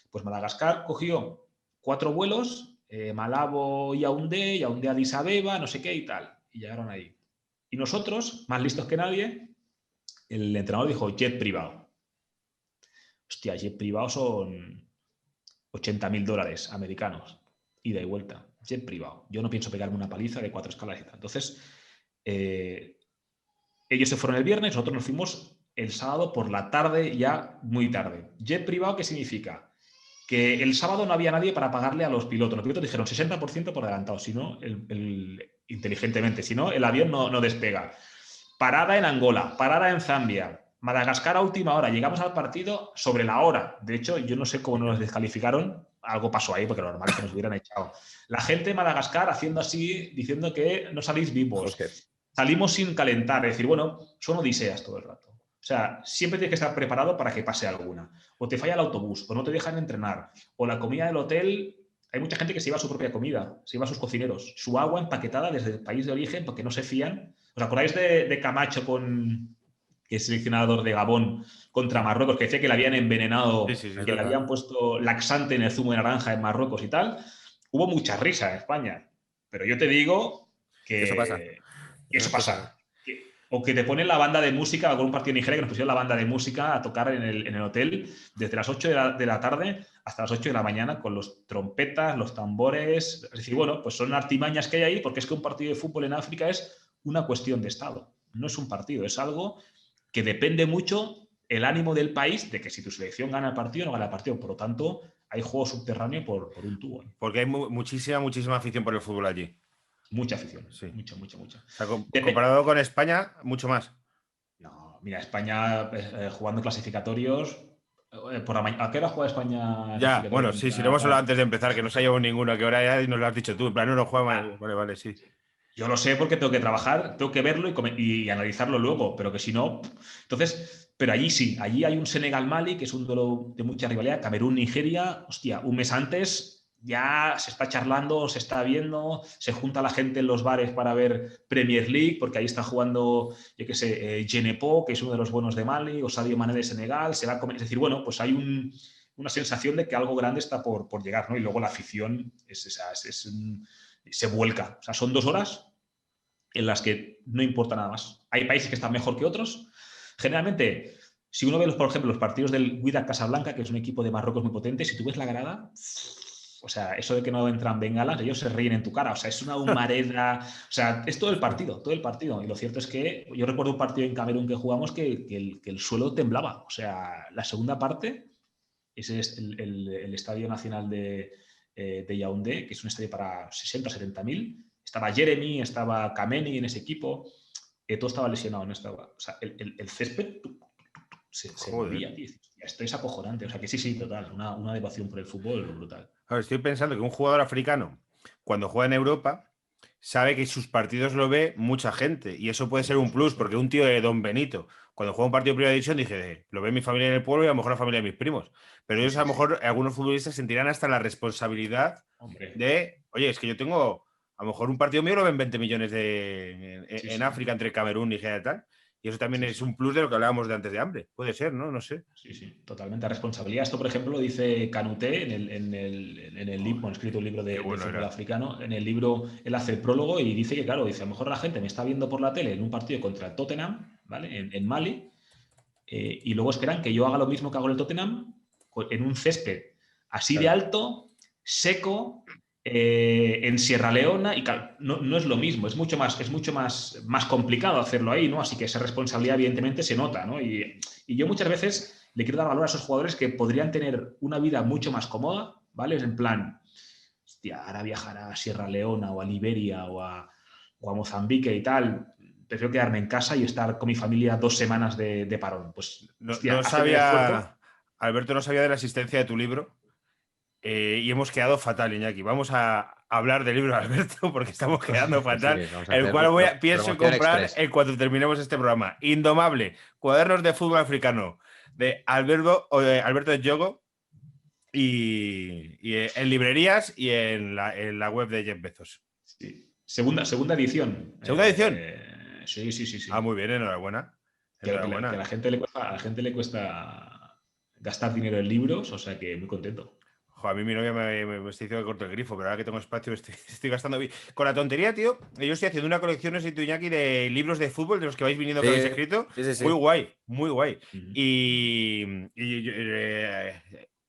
Pues Madagascar cogió 4 vuelos, Malabo, Yaoundé, Yaoundé, Addis Abeba, no sé qué y tal, y llegaron ahí. Y nosotros, más listos que nadie, el entrenador dijo jet privado. Hostia, jet privado son $80.000 americanos, ida y vuelta, jet privado. Yo no pienso pegarme una paliza de 4 escalas y tal. Entonces, ellos se fueron el viernes, nosotros nos fuimos el sábado por la tarde, ya muy tarde. Jet privado, ¿qué significa? Que el sábado no había nadie para pagarle a los pilotos. Los pilotos dijeron 60% por adelantado, si no, inteligentemente, si no, el avión no despega. Parada en Angola, parada en Zambia, Madagascar a última hora. Llegamos al partido sobre la hora. De hecho, yo no sé cómo nos descalificaron. Algo pasó ahí, porque lo normal es que nos hubieran echado. La gente de Madagascar haciendo así, diciendo que no salís vivos. Salimos sin calentar. Es decir, bueno, son odiseas todo el rato. sea, siempre tienes que estar preparado para que pase alguna. O te falla el autobús, o no te dejan entrenar, o la comida del hotel. Hay mucha gente que se lleva su propia comida, se lleva sus cocineros, su agua empaquetada desde el país de origen porque no se fían. ¿Os acordáis de Camacho, que es seleccionador de Gabón, contra Marruecos, que decía que le habían envenenado, que le habían puesto laxante en el zumo de naranja en Marruecos y tal? Hubo mucha risa en España, pero yo te digo que eso pasa. O que te ponen la banda de música, con un partido de Nigeria que nos pusieron la banda de música a tocar en el hotel desde las 8 de la tarde hasta las 8 de la mañana con los trompetas, los tambores. Es decir, bueno, pues son artimañas que hay ahí, porque es que un partido de fútbol en África es una cuestión de Estado. No es un partido, es algo que depende mucho el ánimo del país de que si tu selección gana el partido o no gana el partido. Por lo tanto, hay juego subterráneo por un tubo. Porque hay muchísima afición por el fútbol allí. Mucha afición, sí. Mucha. O sea, comparado con España, mucho más. No, mira, España jugando clasificatorios. ¿A qué hora juega España? Ya, bueno, sí, lo hemos hablado antes de empezar, que no se ha llevado ninguno, ¿a qué hora ya? Y nos lo has dicho tú. En plan, no juega. Vale, sí. Yo lo sé porque tengo que trabajar, tengo que verlo y analizarlo luego, pero que si no. Entonces, pero allí sí, allí hay un Senegal-Mali, que es un duelo de mucha rivalidad, Camerún-Nigeria. Hostia, un mes antes ya se está charlando, se está viendo, se junta la gente en los bares para ver Premier League, porque ahí está jugando, yo qué sé, Genepo, que es uno de los buenos de Mali, o Sadio Mané de Senegal. Se va a comer. Es decir, bueno, pues hay una sensación de que algo grande está por llegar, ¿no? Y luego la afición se vuelca. O sea, son 2 horas en las que no importa nada más. Hay países que están mejor que otros. Generalmente, si uno ve, por ejemplo, los partidos del Wydad Casablanca, que es un equipo de Marruecos muy potente, si tú ves la grada, o sea, eso de que no entran bengalas, ellos se ríen en tu cara. O sea, es una humareda. O sea, es todo el partido. Y lo cierto es que yo recuerdo un partido en Camerún que jugamos que el suelo temblaba. O sea, la segunda parte, ese es el Estadio Nacional de Yaoundé, que es un estadio para 60 o 70 mil. Estaba Jeremy, estaba Kameni en ese equipo. Todo estaba lesionado. No estaba, o sea, el césped se movía, tío. Esto es acojonante. O sea, que sí, total. Una devoción por el fútbol brutal. Ahora, estoy pensando que un jugador africano, cuando juega en Europa, sabe que sus partidos lo ve mucha gente. Y eso puede ser un plus, porque un tío de Don Benito, cuando juega un partido de primera división, dije, lo ve mi familia en el pueblo y a lo mejor la familia de mis primos. Pero ellos, a lo mejor, algunos futbolistas sentirán hasta la responsabilidad de, oye, es que yo tengo, a lo mejor un partido mío lo ven 20 millones en África, entre Camerún, Nigeria y tal. Y eso también es un plus de lo que hablábamos de antes de hambre. Puede ser, ¿no? No sé. Sí, totalmente responsabilidad. Esto, por ejemplo, lo dice Canuté en el libro, escrito un libro de fútbol africano. En el libro él hace el prólogo y dice que, claro, dice, a lo mejor la gente me está viendo por la tele en un partido contra el Tottenham, ¿vale? En Mali, y luego esperan que yo haga lo mismo que hago en el Tottenham, en un césped así de alto, seco, en Sierra Leona, y no es lo mismo, es mucho más complicado hacerlo ahí, ¿no? Así que esa responsabilidad evidentemente se nota, ¿no? Y yo muchas veces le quiero dar valor a esos jugadores que podrían tener una vida mucho más cómoda, ¿vale? En plan, hostia, ahora viajar a Sierra Leona o a Liberia o a Mozambique y tal, prefiero quedarme en casa y estar con mi familia 2 semanas de parón. Pues, hostia, no sabía, Alberto, no sabía de la existencia de tu libro. Y hemos quedado fatal, Iñaki. Vamos a hablar del libro de Alberto porque estamos quedando fatal. Sí, el cual pienso comprar en cuanto terminemos este programa. Indomable, cuadernos de fútbol africano de Alberto de Yogo y en librerías y en la web de Jeff Bezos. Sí. Segunda edición. ¿Segunda edición? Sí. Ah, muy bien, enhorabuena. Que a la gente le cuesta gastar dinero en libros, o sea que muy contento. A mí mi novia me está diciendo que corto el grifo, pero ahora que tengo espacio estoy gastando bien. Con la tontería, tío, yo estoy haciendo una colección, no sé tú, Iñaki, de libros de fútbol, de los que vais viniendo que habéis escrito. Sí. Muy guay. Uh-huh. Y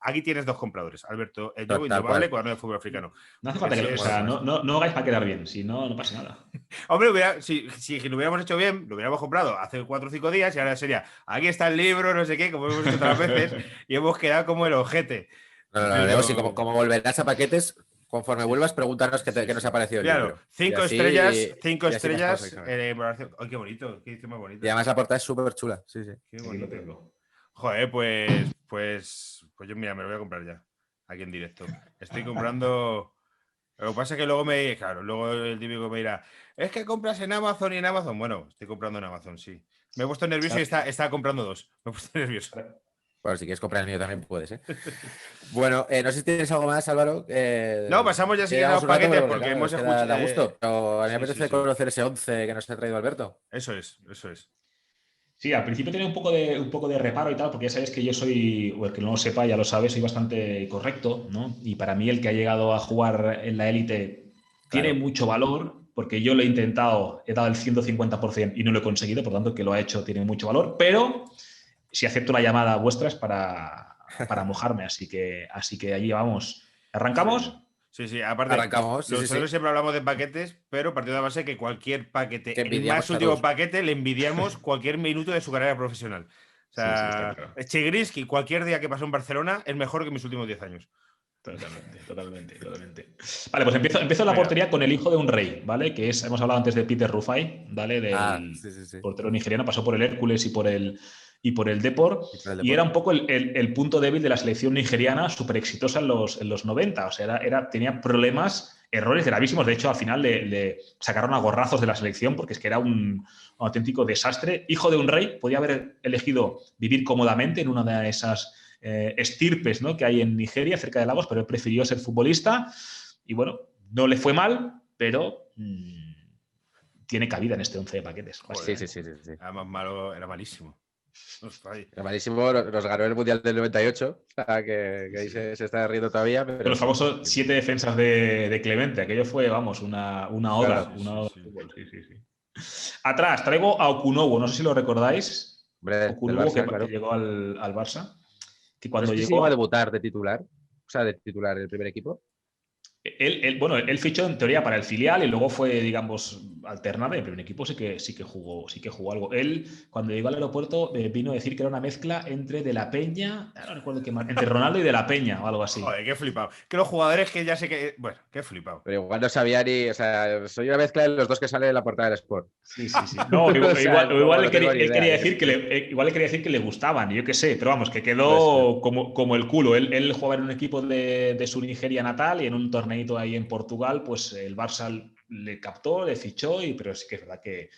aquí tienes 2 compradores, Alberto, el Yogo Indomable, cuaderno de fútbol africano. No hace falta no hagáis para quedar bien, si no pasa nada. Hombre, si lo hubiéramos hecho bien, lo hubiéramos comprado hace 4 o 5 días y ahora sería, aquí está el libro, no sé qué, como hemos hecho otras veces, y hemos quedado como el ojete. No, sí, como volverás a paquetes, conforme vuelvas, pregúntanos qué nos ha parecido el libro. 5 estrellas. Ay, qué bonito, qué edición más bonita. Y además la portada es súper chula. Sí. Qué bonito. Joder, pues yo, mira, me lo voy a comprar ya, aquí en directo. Estoy comprando. Lo que pasa es que luego luego el típico me dirá, es que compras en Amazon y en Amazon. Bueno, estoy comprando en Amazon, sí. Me he puesto nervioso y está comprando 2. Me he puesto nervioso. Bueno, si quieres comprar el mío también puedes, ¿eh? Bueno, no sé si tienes algo más, Álvaro. No, pasamos ya siguiendo los paquetes porque hemos escuchado. Da gusto. Pero a mí me apetece sí. conocer ese 11 que nos ha traído Alberto. Eso es. Sí, al principio tenía un poco de reparo y tal, porque ya sabes que yo soy, o el que no lo sepa, ya lo sabe, soy bastante correcto, ¿no? Y para mí el que ha llegado a jugar en la élite tiene mucho valor, porque yo lo he intentado, he dado el 150% y no lo he conseguido, por tanto, el que lo ha hecho tiene mucho valor, pero si acepto la llamada vuestra es para mojarme, así que allí vamos. ¿Arrancamos? Sí, aparte, arrancamos. Nosotros siempre hablamos de paquetes, pero partiendo de la base que cualquier paquete, el más a último todos. paquete, le envidiamos cualquier minuto de su carrera profesional. O sea, está claro. Chigrinsky, cualquier día que pasó en Barcelona, es mejor que mis últimos 10 años. Totalmente. Vale, pues empiezo la portería con el hijo de un rey, ¿vale? Que hemos hablado antes de Peter Rufai, ¿vale? Del portero nigeriano, pasó por el Hércules y por el Depor, y era un poco el punto débil de la selección nigeriana, súper exitosa en los 90. O sea, tenía problemas, errores gravísimos. De hecho, al final le sacaron a gorrazos de la selección porque es que era un auténtico desastre. Hijo de un rey, podía haber elegido vivir cómodamente en una de esas estirpes, ¿no?, que hay en Nigeria, cerca de Lagos, pero él prefirió ser futbolista y bueno, no le fue mal, pero tiene cabida en este 11 de paquetes. Sí. Además, malo, era malísimo. Era malísimo, nos ganó el Mundial del 98, o sea, que ahí se está riendo todavía. Pero los famosos 7 defensas de Clemente, aquello fue, vamos, una oda. Sí. Atrás, traigo a Okunowo, no sé si lo recordáis. Okunowo, que llegó al Barça. Que cuando llegó iba a debutar de titular, o sea, de titular el primer equipo. Él fichó en teoría para el filial y luego fue, digamos, alternado. En el primer equipo sí que jugó algo. Él, cuando llegó al aeropuerto, vino a decir que era una mezcla entre De la Peña, no recuerdo qué más, entre Ronaldo y De la Peña o algo así. Joder, qué flipado. Que los jugadores que ya sé que. Bueno, qué flipado. Pero igual no sabía ni. O sea, soy una mezcla de los dos que salen en la portada del Sport. Sí. No, igual, él quería decir que le gustaban, yo qué sé, pero vamos, que quedó como el culo. Él jugaba en un equipo de su Nigeria natal y en un torneo ahí en Portugal, pues el Barça le captó, le fichó, pero sí que es verdad que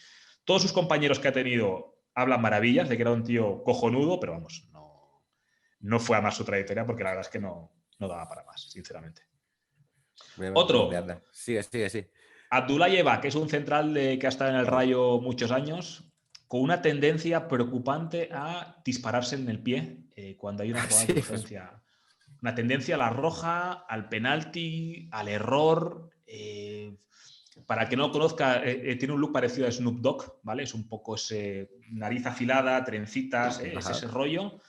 todos sus compañeros que ha tenido hablan maravillas de que era un tío cojonudo, pero vamos, no fue a más su trayectoria porque la verdad es que no daba para más, sinceramente. Otro. Sigue. Abdoulaye Ba, que es un central que ha estado en el Rayo muchos años, con una tendencia preocupante a dispararse en el pie cuando hay una jugada de urgencia. Una tendencia a la roja, al penalti, al error. Para el que no lo conozca, tiene un look parecido a Snoop Dogg, ¿vale? Es un poco ese nariz afilada, trencitas, es ese rollo.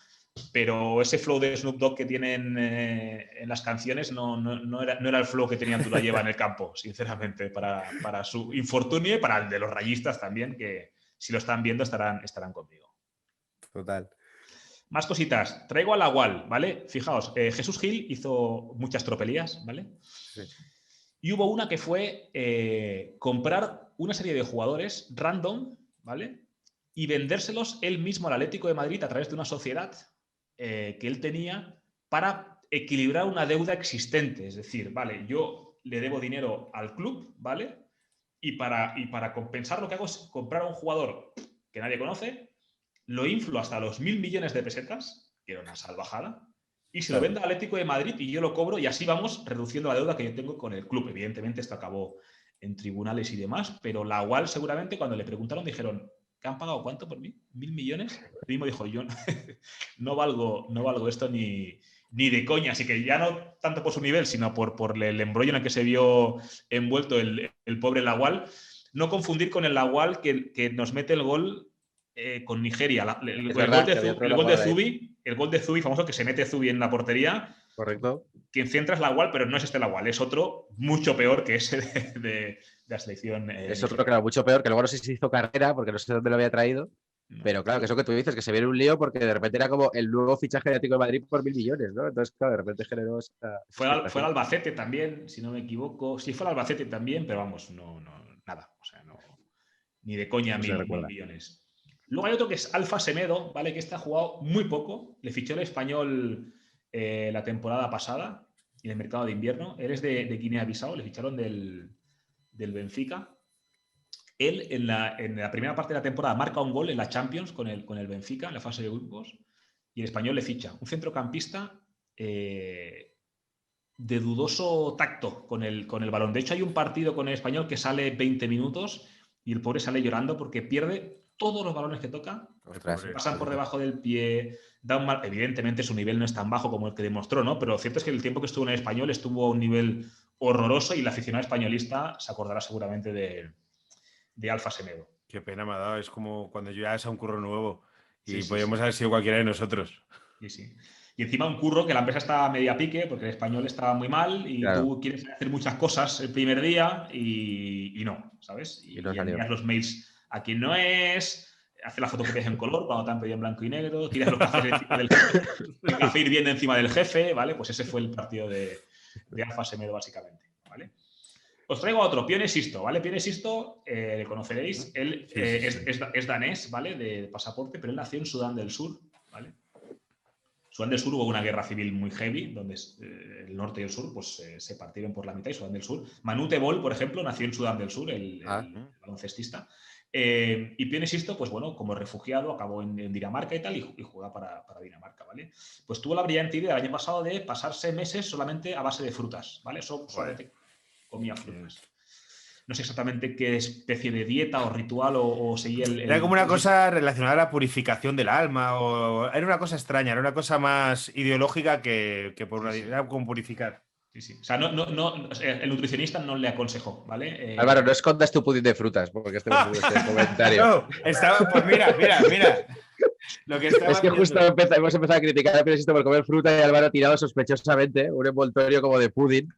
Pero ese flow de Snoop Dogg que tienen en las canciones no era el flow que tenía Abdoulaye Ba en el campo, sinceramente, para su infortunio y para el de los rayistas también, que si lo están viendo estarán conmigo. Total. Más cositas. Traigo a Lawal, ¿vale? Fijaos, Jesús Gil hizo muchas tropelías, ¿vale? Sí. Y hubo una que fue comprar una serie de jugadores random, ¿vale? Y vendérselos él mismo al Atlético de Madrid a través de una sociedad que él tenía para equilibrar una deuda existente. Es decir, vale, yo le debo dinero al club, ¿vale? Y para compensar lo que hago es comprar a un jugador que nadie conoce, lo inflo hasta los 1.000 millones de pesetas, que era una salvajada, y se lo vendo al Atlético de Madrid y yo lo cobro y así vamos reduciendo la deuda que yo tengo con el club. Evidentemente esto acabó en tribunales y demás, pero Lawal seguramente cuando le preguntaron dijeron, ¿qué han pagado cuánto por mí? ¿1.000 millones? El mismo dijo, yo no valgo esto ni de coña, así que ya no tanto por su nivel, sino por el embrollo en el que se vio envuelto el pobre Lawal. No confundir con el Lawal que nos mete el gol con Nigeria. El gol de Zubi, famoso, que se mete Zubi en la portería. Correcto. Quien centra es Lawal, pero no es este Lawal, es otro mucho peor que ese de la selección. Es otro, claro, mucho peor, que luego no sé si hizo carrera, porque no sé dónde lo había traído. No. Pero claro, que eso que tú dices, que se viene un lío porque de repente era como el nuevo fichaje de Atlético de Madrid por 1.000 millones, ¿no? Entonces, claro, de repente generó esa... Fue al Albacete también, si no me equivoco. Sí, fue al Albacete también, pero vamos, nada. O sea, ni de coña 1.000 millones. Luego hay otro que es Alfa Semedo, ¿vale? Que ha jugado muy poco. Le fichó el Español la temporada pasada y en el mercado de invierno. Él es de Guinea-Bissau, le ficharon del Benfica. Él en la primera parte de la temporada marca un gol en la Champions con el Benfica, en la fase de grupos, y el Español le ficha. Un centrocampista de dudoso tacto con el balón. De hecho, hay un partido con el Español que sale 20 minutos y el pobre sale llorando porque pierde todos los balones que toca, pasan por debajo del pie, da un mal... Evidentemente su nivel no es tan bajo como el que demostró, ¿no? Pero lo cierto es que el tiempo que estuvo en el Español estuvo a un nivel horroroso y el aficionado españolista se acordará seguramente de Alfa Semedo. Qué pena me ha dado, es como cuando llegas a un curro nuevo y podríamos haber sido cualquiera de nosotros. Sí. Y encima un curro que la empresa está a media pique porque el español estaba muy mal y tú quieres hacer muchas cosas el primer día y no, ¿sabes? Y envías los mails a quien no es, haces las fotocopias en color cuando te han pedido en blanco y negro, tiras los cafés encima del jefe, el café hirviendo encima del jefe, ¿vale? Pues ese fue el partido de Alfa Semedo básicamente, ¿vale? Os traigo a otro, Pione Sisto, ¿vale? Pione Sisto, le conoceréis, él es danés, ¿vale? De pasaporte, pero él nació en Sudán del Sur, ¿vale? Sudán del Sur hubo una guerra civil muy heavy, donde el norte y el sur pues, se partieron por la mitad, y Sudán del Sur. Manu Tebol, por ejemplo, nació en Sudán del Sur, el baloncestista. Y Pione Sisto, pues bueno, como refugiado, acabó en Dinamarca y tal, y juega para Dinamarca, ¿vale? Pues tuvo la brillante idea el año pasado de pasarse meses solamente a base de frutas, ¿vale? Solamente comía frutas. No sé exactamente qué especie de dieta o ritual o seguía Era como una cosa relacionada a la purificación del alma, o era una cosa extraña, era una cosa más ideológica que por una... Era como purificar. Sí. O sea, el nutricionista no le aconsejó, ¿vale? Álvaro, no escondas tu pudín de frutas, porque este comentario. No, estaba, pues mira. Lo que es que justo hemos empezado a criticar a Pione Sisto por comer fruta y Álvaro ha tirado sospechosamente un envoltorio como de pudding.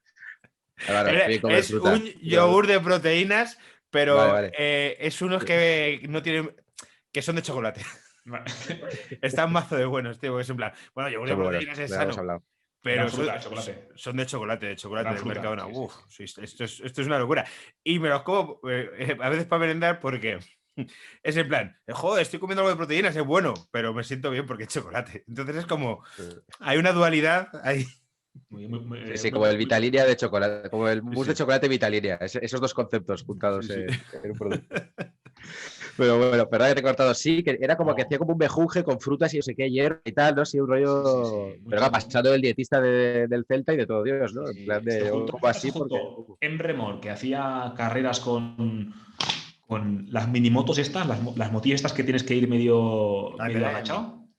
Álvaro, es fruta. Un yogur de proteínas, pero vale. es unos que no tienen, que son de chocolate. Están mazo de buenos, tío, porque es en plan, bueno, yogur de proteínas es sano. Pero son de chocolate del Mercadona. Uf, esto es una locura. Y me los como a veces para merendar porque es en plan, joder, estoy comiendo algo de proteínas, es bueno, pero me siento bien porque es chocolate. Entonces es como, hay una dualidad ahí. Sí, como el Vitalinia de chocolate, como el mousse de chocolate Vitalinia, esos dos conceptos juntados en un producto. Pero bueno, perdón que te he cortado, sí, que era como que hacía como un mejunje con frutas y no sé qué, hierro y tal, ¿no? Sí, un rollo. Pero va pasando del dietista del Celta y de todo Dios, ¿no? En plan de un poco así. Emre Mor, que hacía carreras con las minimotos estas, las motillas estas que tienes que ir medio agachado.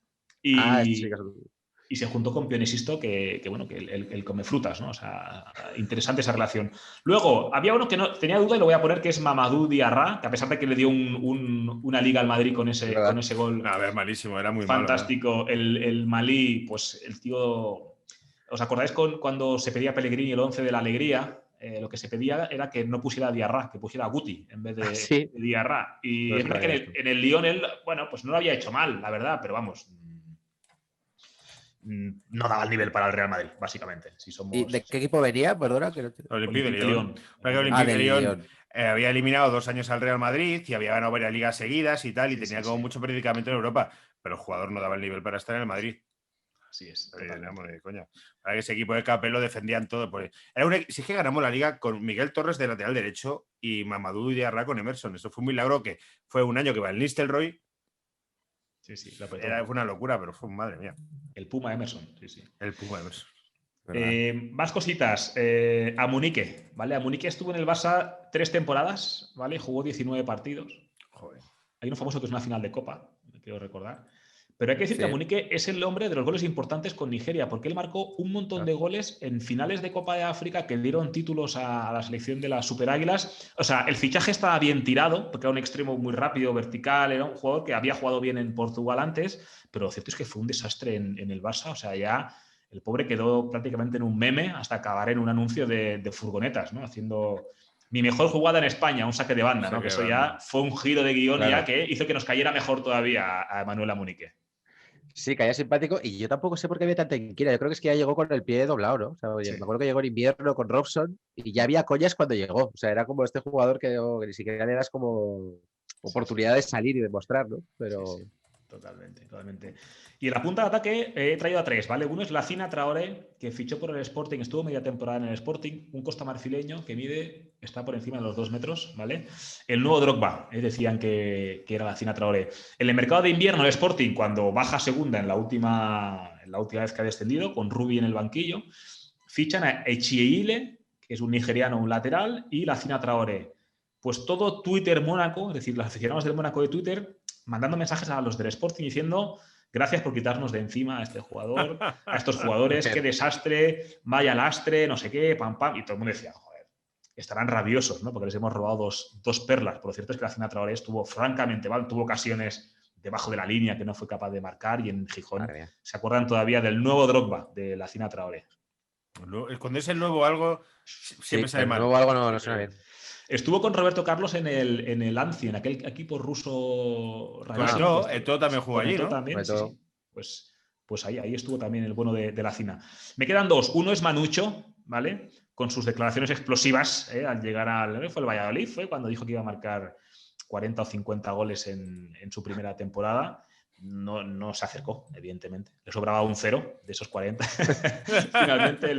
Y se juntó con Pione Sisto, que bueno, que él come frutas, ¿no? O sea, interesante esa relación. Luego, había uno que no tenía duda y lo voy a poner, que es Mamadou Diarra, que a pesar de que le dio una liga al Madrid con ese gol. A ver, malísimo, era muy fantástico. Malo, el Malí, pues el tío... ¿Os acordáis cuando se pedía Pellegrini el 11 de la alegría? Lo que se pedía era que no pusiera Diarra, que pusiera Guti en vez de Diarra. Y es verdad que en el Lyon él, bueno, pues no lo había hecho mal, la verdad, pero vamos... no daba el nivel para el Real Madrid, básicamente. ¿Y de qué equipo venía? Perdona. Olympique de Lyon. Olympique de Lyon había eliminado 2 años al Real Madrid y había ganado varias ligas seguidas y tal, y tenía como mucho predicamento en Europa, pero el jugador no daba el nivel para estar en el Madrid. Así es. De coña. Para que ese equipo de Capello defendían todo. Si es que ganamos la liga con Miguel Torres de lateral derecho y Mamadou Diarra con Emerson. Eso fue un milagro, que fue un año que va el Nistelrooy. Sí, fue una locura, pero fue, madre mía. El Puma Emerson, sí. El Puma Emerson. Más cositas. A Munique, ¿vale? A Munique estuvo en el Barça 3 temporadas, ¿vale? Jugó 19 partidos. Joder. Hay uno famoso que es una final de Copa, me quiero recordar. Pero hay que decir que Munique es el hombre de los goles importantes con Nigeria, porque él marcó un montón de goles en finales de Copa de África que dieron títulos a la selección de las Super Águilas. O sea, el fichaje estaba bien tirado, porque era un extremo muy rápido, vertical, era un jugador que había jugado bien en Portugal antes, pero lo cierto es que fue un desastre en el Barça. O sea, ya el pobre quedó prácticamente en un meme hasta acabar en un anuncio de furgonetas, ¿no? Haciendo... Mi mejor jugada en España, un saque de banda, ¿no? Que eso ya fue un giro de guión ya que hizo que nos cayera mejor todavía a Manuel Munique. Sí, caía simpático y yo tampoco sé por qué había tanta inquina. Yo creo que es que ya llegó con el pie doblado, ¿no? O sea, oye, me acuerdo que llegó en invierno con Robson y ya había collas cuando llegó. O sea, era como este jugador que ni siquiera le das como oportunidad de salir y demostrar, ¿no? Pero... Totalmente, totalmente. Y en la punta de ataque he traído a 3, ¿vale? Uno es Lacina Traoré, que fichó por el Sporting, estuvo media temporada en el Sporting, un costamarfileño que está por encima de los 2 metros, ¿vale? El nuevo Drogba, decían que era Lacina Traoré. En el mercado de invierno, el Sporting, cuando baja segunda en la última vez que ha descendido, con Rubi en el banquillo, fichan a Echieile, que es un nigeriano, un lateral, y Lacina Traoré. Pues todo Twitter Mónaco, es decir, los aficionados del Mónaco de Twitter, mandando mensajes a los del Sporting diciendo gracias por quitarnos de encima a este jugador, a estos jugadores, qué desastre, vaya lastre, no sé qué, pam, pam. Y todo el mundo decía, joder, estarán rabiosos, ¿no? Porque les hemos robado dos perlas. Por lo cierto es que la Lacina Traoré estuvo francamente mal, tuvo ocasiones debajo de la línea que no fue capaz de marcar, y en Gijón se acuerdan todavía del nuevo Drogba de la Lacina Traoré. Cuando es el nuevo algo, siempre sale mal. El nuevo algo no suena bien. Estuvo con Roberto Carlos en el Anzi, en aquel equipo ruso rarísimo. Eto'o también jugó allí, ¿no? También, sí. Pues ahí estuvo también el bueno de Lacina. Me quedan 2. Uno es Manucho, ¿vale? Con sus declaraciones explosivas al llegar fue el Valladolid, fue cuando dijo que iba a marcar 40 o 50 goles en su primera temporada. No se acercó, evidentemente. Le sobraba un 0 de esos 40. Finalmente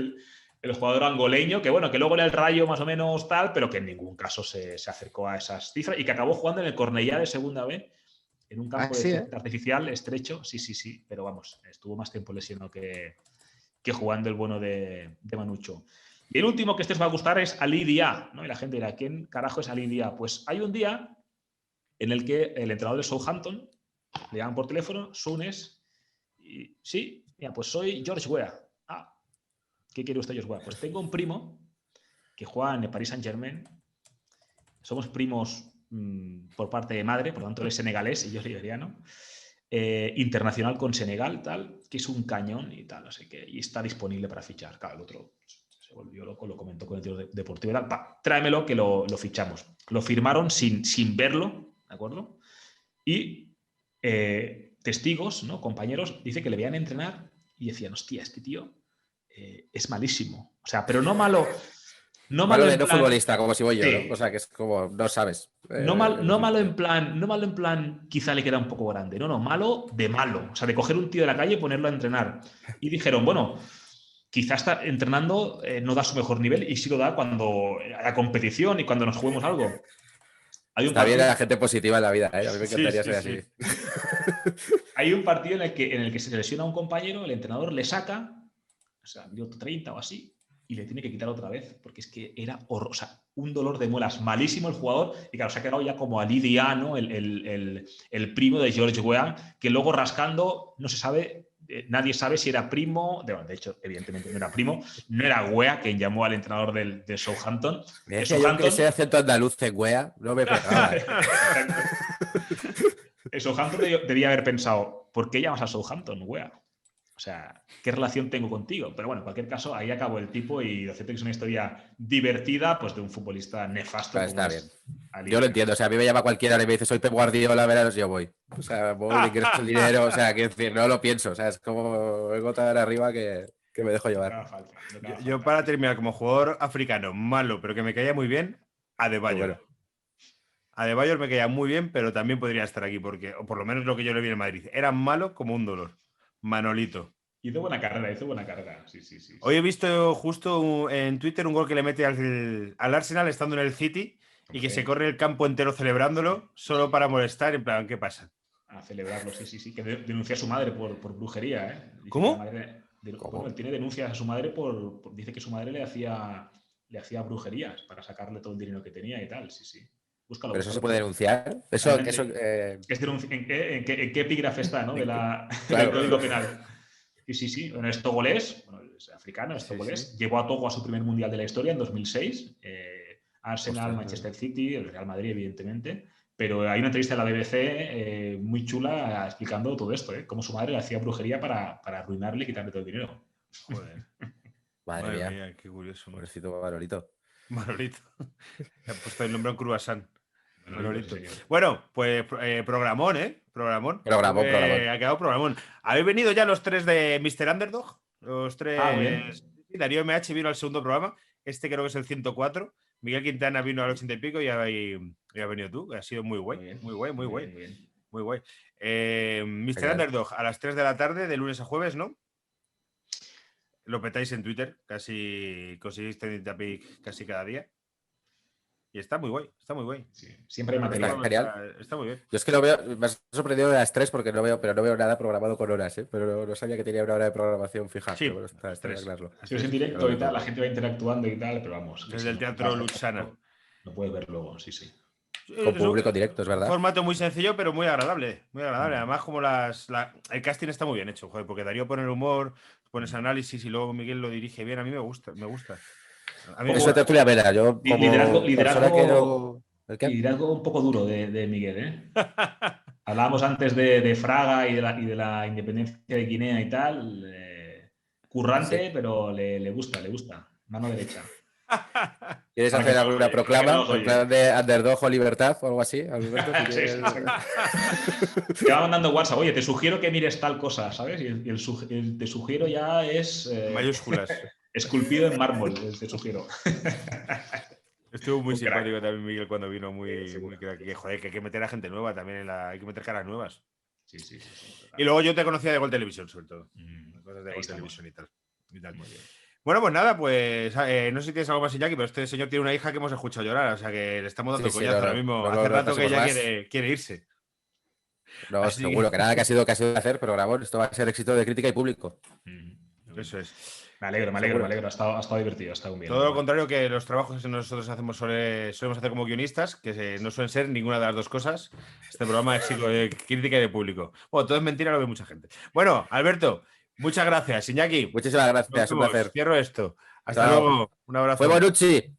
el jugador angoleño, que bueno, que luego era el Rayo más o menos tal, pero que en ningún caso se acercó a esas cifras, y que acabó jugando en el Cornellá de segunda B, en un campo artificial estrecho, sí, pero vamos, estuvo más tiempo lesionado que jugando el bueno de Manucho. Y el último, que os va a gustar, es Ali Dia, ¿no? Y la gente dirá, ¿quién carajo es Ali Dia? Pues hay un día en el que el entrenador de Southampton le llaman por teléfono, Sunes, y sí, mira, pues soy George Weah. ¿Qué quiere usted, George Weah? Pues tengo un primo que juega en el Paris Saint-Germain. Somos primos por parte de madre, por lo tanto él es senegalés y yo liberiano. Internacional con Senegal, tal, que es un cañón y tal, no sé qué, y está disponible para fichar. Claro, el otro se volvió loco, lo comentó con el tío deportivo y tal. Tráemelo que lo fichamos. Lo firmaron sin verlo, ¿de acuerdo? Y testigos, ¿no? Compañeros, dice que le veían entrenar y decían, hostia, este tío es malísimo. O sea, pero no malo. No malo de no futbolista, como si voy yo, ¿no? O sea, que es como, no sabes. No malo en plan, quizá le queda un poco grande. No, malo de malo. O sea, de coger un tío de la calle y ponerlo a entrenar. Y dijeron, bueno, quizá está entrenando, no da su mejor nivel, y sí lo da cuando haya competición y cuando nos juguemos algo. Está bien la gente positiva en la vida, ¿eh? A mí me encantaría ser así. Hay un partido en el que se lesiona a un compañero, el entrenador le saca, o sea, minuto 30 o así, y le tiene que quitar otra vez, porque es que era un dolor de muelas, malísimo el jugador, y claro, se ha quedado ya como Ali Dia, ¿no? el primo de George Weah, que luego rascando no se sabe, nadie sabe si era primo, de hecho, evidentemente no era primo, no era Weah quien llamó al entrenador del Southampton. Me decía yo que ese acento andaluz de Weah, no me pegaba. El Southampton debía haber pensado, ¿por qué llamas a Southampton, Weah? O sea, ¿qué relación tengo contigo? Pero bueno, en cualquier caso, ahí acabó el tipo, y lo cierto es que es una historia divertida, pues de un futbolista nefasto. Está bien. Yo lo entiendo. O sea, a mí me llama cualquiera y me dice, soy Pep Guardiola, verás, yo voy. O sea, voy, ingreso el dinero. O sea, quiero decir, no lo pienso. O sea, es como vengo tan arriba que me dejo llevar. Yo, para terminar, como jugador africano malo, pero que me caía muy bien, Adebayor. Bueno. Adebayor me caía muy bien, pero también podría estar aquí, porque, o por lo menos lo que yo le vi en Madrid, era malo como un dolor. Manolito. Hizo buena carrera, sí. Hoy he visto justo en Twitter un gol que le mete al Arsenal estando en el City, y que se corre el campo entero celebrándolo solo para molestar, en plan, ¿qué pasa? A celebrarlo, sí, que denuncia a su madre por brujería, ¿eh? Dice ¿Cómo? Bueno, él tiene denuncias a su madre dice que su madre le hacía brujerías para sacarle todo el dinero que tenía y tal, sí. Búscalo. ¿Pero eso se puede denunciar? ¿En qué epígrafe está, ¿no? Del Código Penal. Sí. Bueno, es togolés, es africano, es togolés. Llevó a Togo a su primer mundial de la historia en 2006. Arsenal, Manchester City, el Real Madrid, evidentemente. Pero hay una entrevista en la BBC muy chula explicando todo esto, cómo su madre le hacía brujería para arruinarle y quitarle todo el dinero. Joder. Madre mía, qué curioso. Pobrecito Manolito. Le ha puesto el nombre a un croissant. Bueno, pues programón, ¿eh? Programón. Ha quedado programón. ¿Habéis venido ya los 3 de Mr. Underdog? Los 3. Darío MH vino al segundo programa. Este creo que es el 104. Miguel Quintana vino al 80 y pico y ha venido tú. Ha sido muy guay. Muy guay. Muy guay. Mr. Genial. Underdog, a las 3 de la tarde, de lunes a jueves, ¿no? Lo petáis en Twitter, casi conseguís trending topic casi cada día. Y está muy guay, está muy guay. Sí, siempre hay material. Está genial. Está muy bien. Yo es que lo veo, me ha sorprendido de las 3 porque no veo nada programado con horas, ¿eh? Pero no sabía que tenía una hora de programación fija. Sí, pero bueno, está bien 3. aclararlo. Si es en directo y tal, la gente va interactuando y tal, pero vamos. que Desde si el no, Teatro vas a- Luchana. Lo puedes ver luego, sí, sí. Con público en directo, es Un verdad. formato muy sencillo, pero muy agradable. Muy agradable. Además, como el casting está muy bien hecho, joder, porque Darío pone el humor, pones análisis y luego Miguel lo dirige bien. A mí me gusta, me gusta. A mí me Eso gusta. tertulia vela. Yo como persona que no... ¿El qué? Liderazgo un poco duro de Miguel, ¿eh? Hablábamos antes de Fraga y de la independencia de Guinea y tal. Currante, Sí. pero le gusta. Mano derecha. ¿Quieres Para hacer que nos alguna oye, para que proclama? nos En oye. plan de underdog o libertad o algo así, Alberto? Si Sí, quieres- exacto. Te va mandando WhatsApp, oye, te sugiero que mires tal cosa, ¿sabes? Y el te sugiero ya es Mayúsculas. esculpido en mármol, el te sugiero. Estuvo muy Un crack. simpático también Miguel cuando vino, muy, Sí, muy crack. Que, joder, que hay que meter a gente nueva también, hay que meter caras nuevas. Sí. Y luego yo te conocía de Gol Televisión, sobre todo. Cosas de Ahí Gol estamos. Televisión y tal. Muy bien. Bueno, pues nada, pues no sé si tienes algo más, Iñaki, pero este señor tiene una hija que hemos escuchado llorar, o sea que le estamos dando Sí, coñazo no, ahora mismo. no Hace rato que pasemos ella más. quiere irse. No, Así seguro que nada que ha sido hacer, pero Ramón, esto va a ser éxito de crítica y público. Eso es. Me alegro. Seguro. Ha estado divertido, ha estado muy bien. Todo lo contrario que los trabajos que nosotros hacemos solemos hacer como guionistas, que no suelen ser ninguna de las dos cosas. Este programa es de crítica y de público. Bueno, todo es mentira, lo ve mucha gente. Bueno, Alberto, muchas gracias. Iñaki, Muchísimas nos gracias, un vemos. placer. Cierro esto. Hasta Chao. luego. Un abrazo. Fue Bonucci.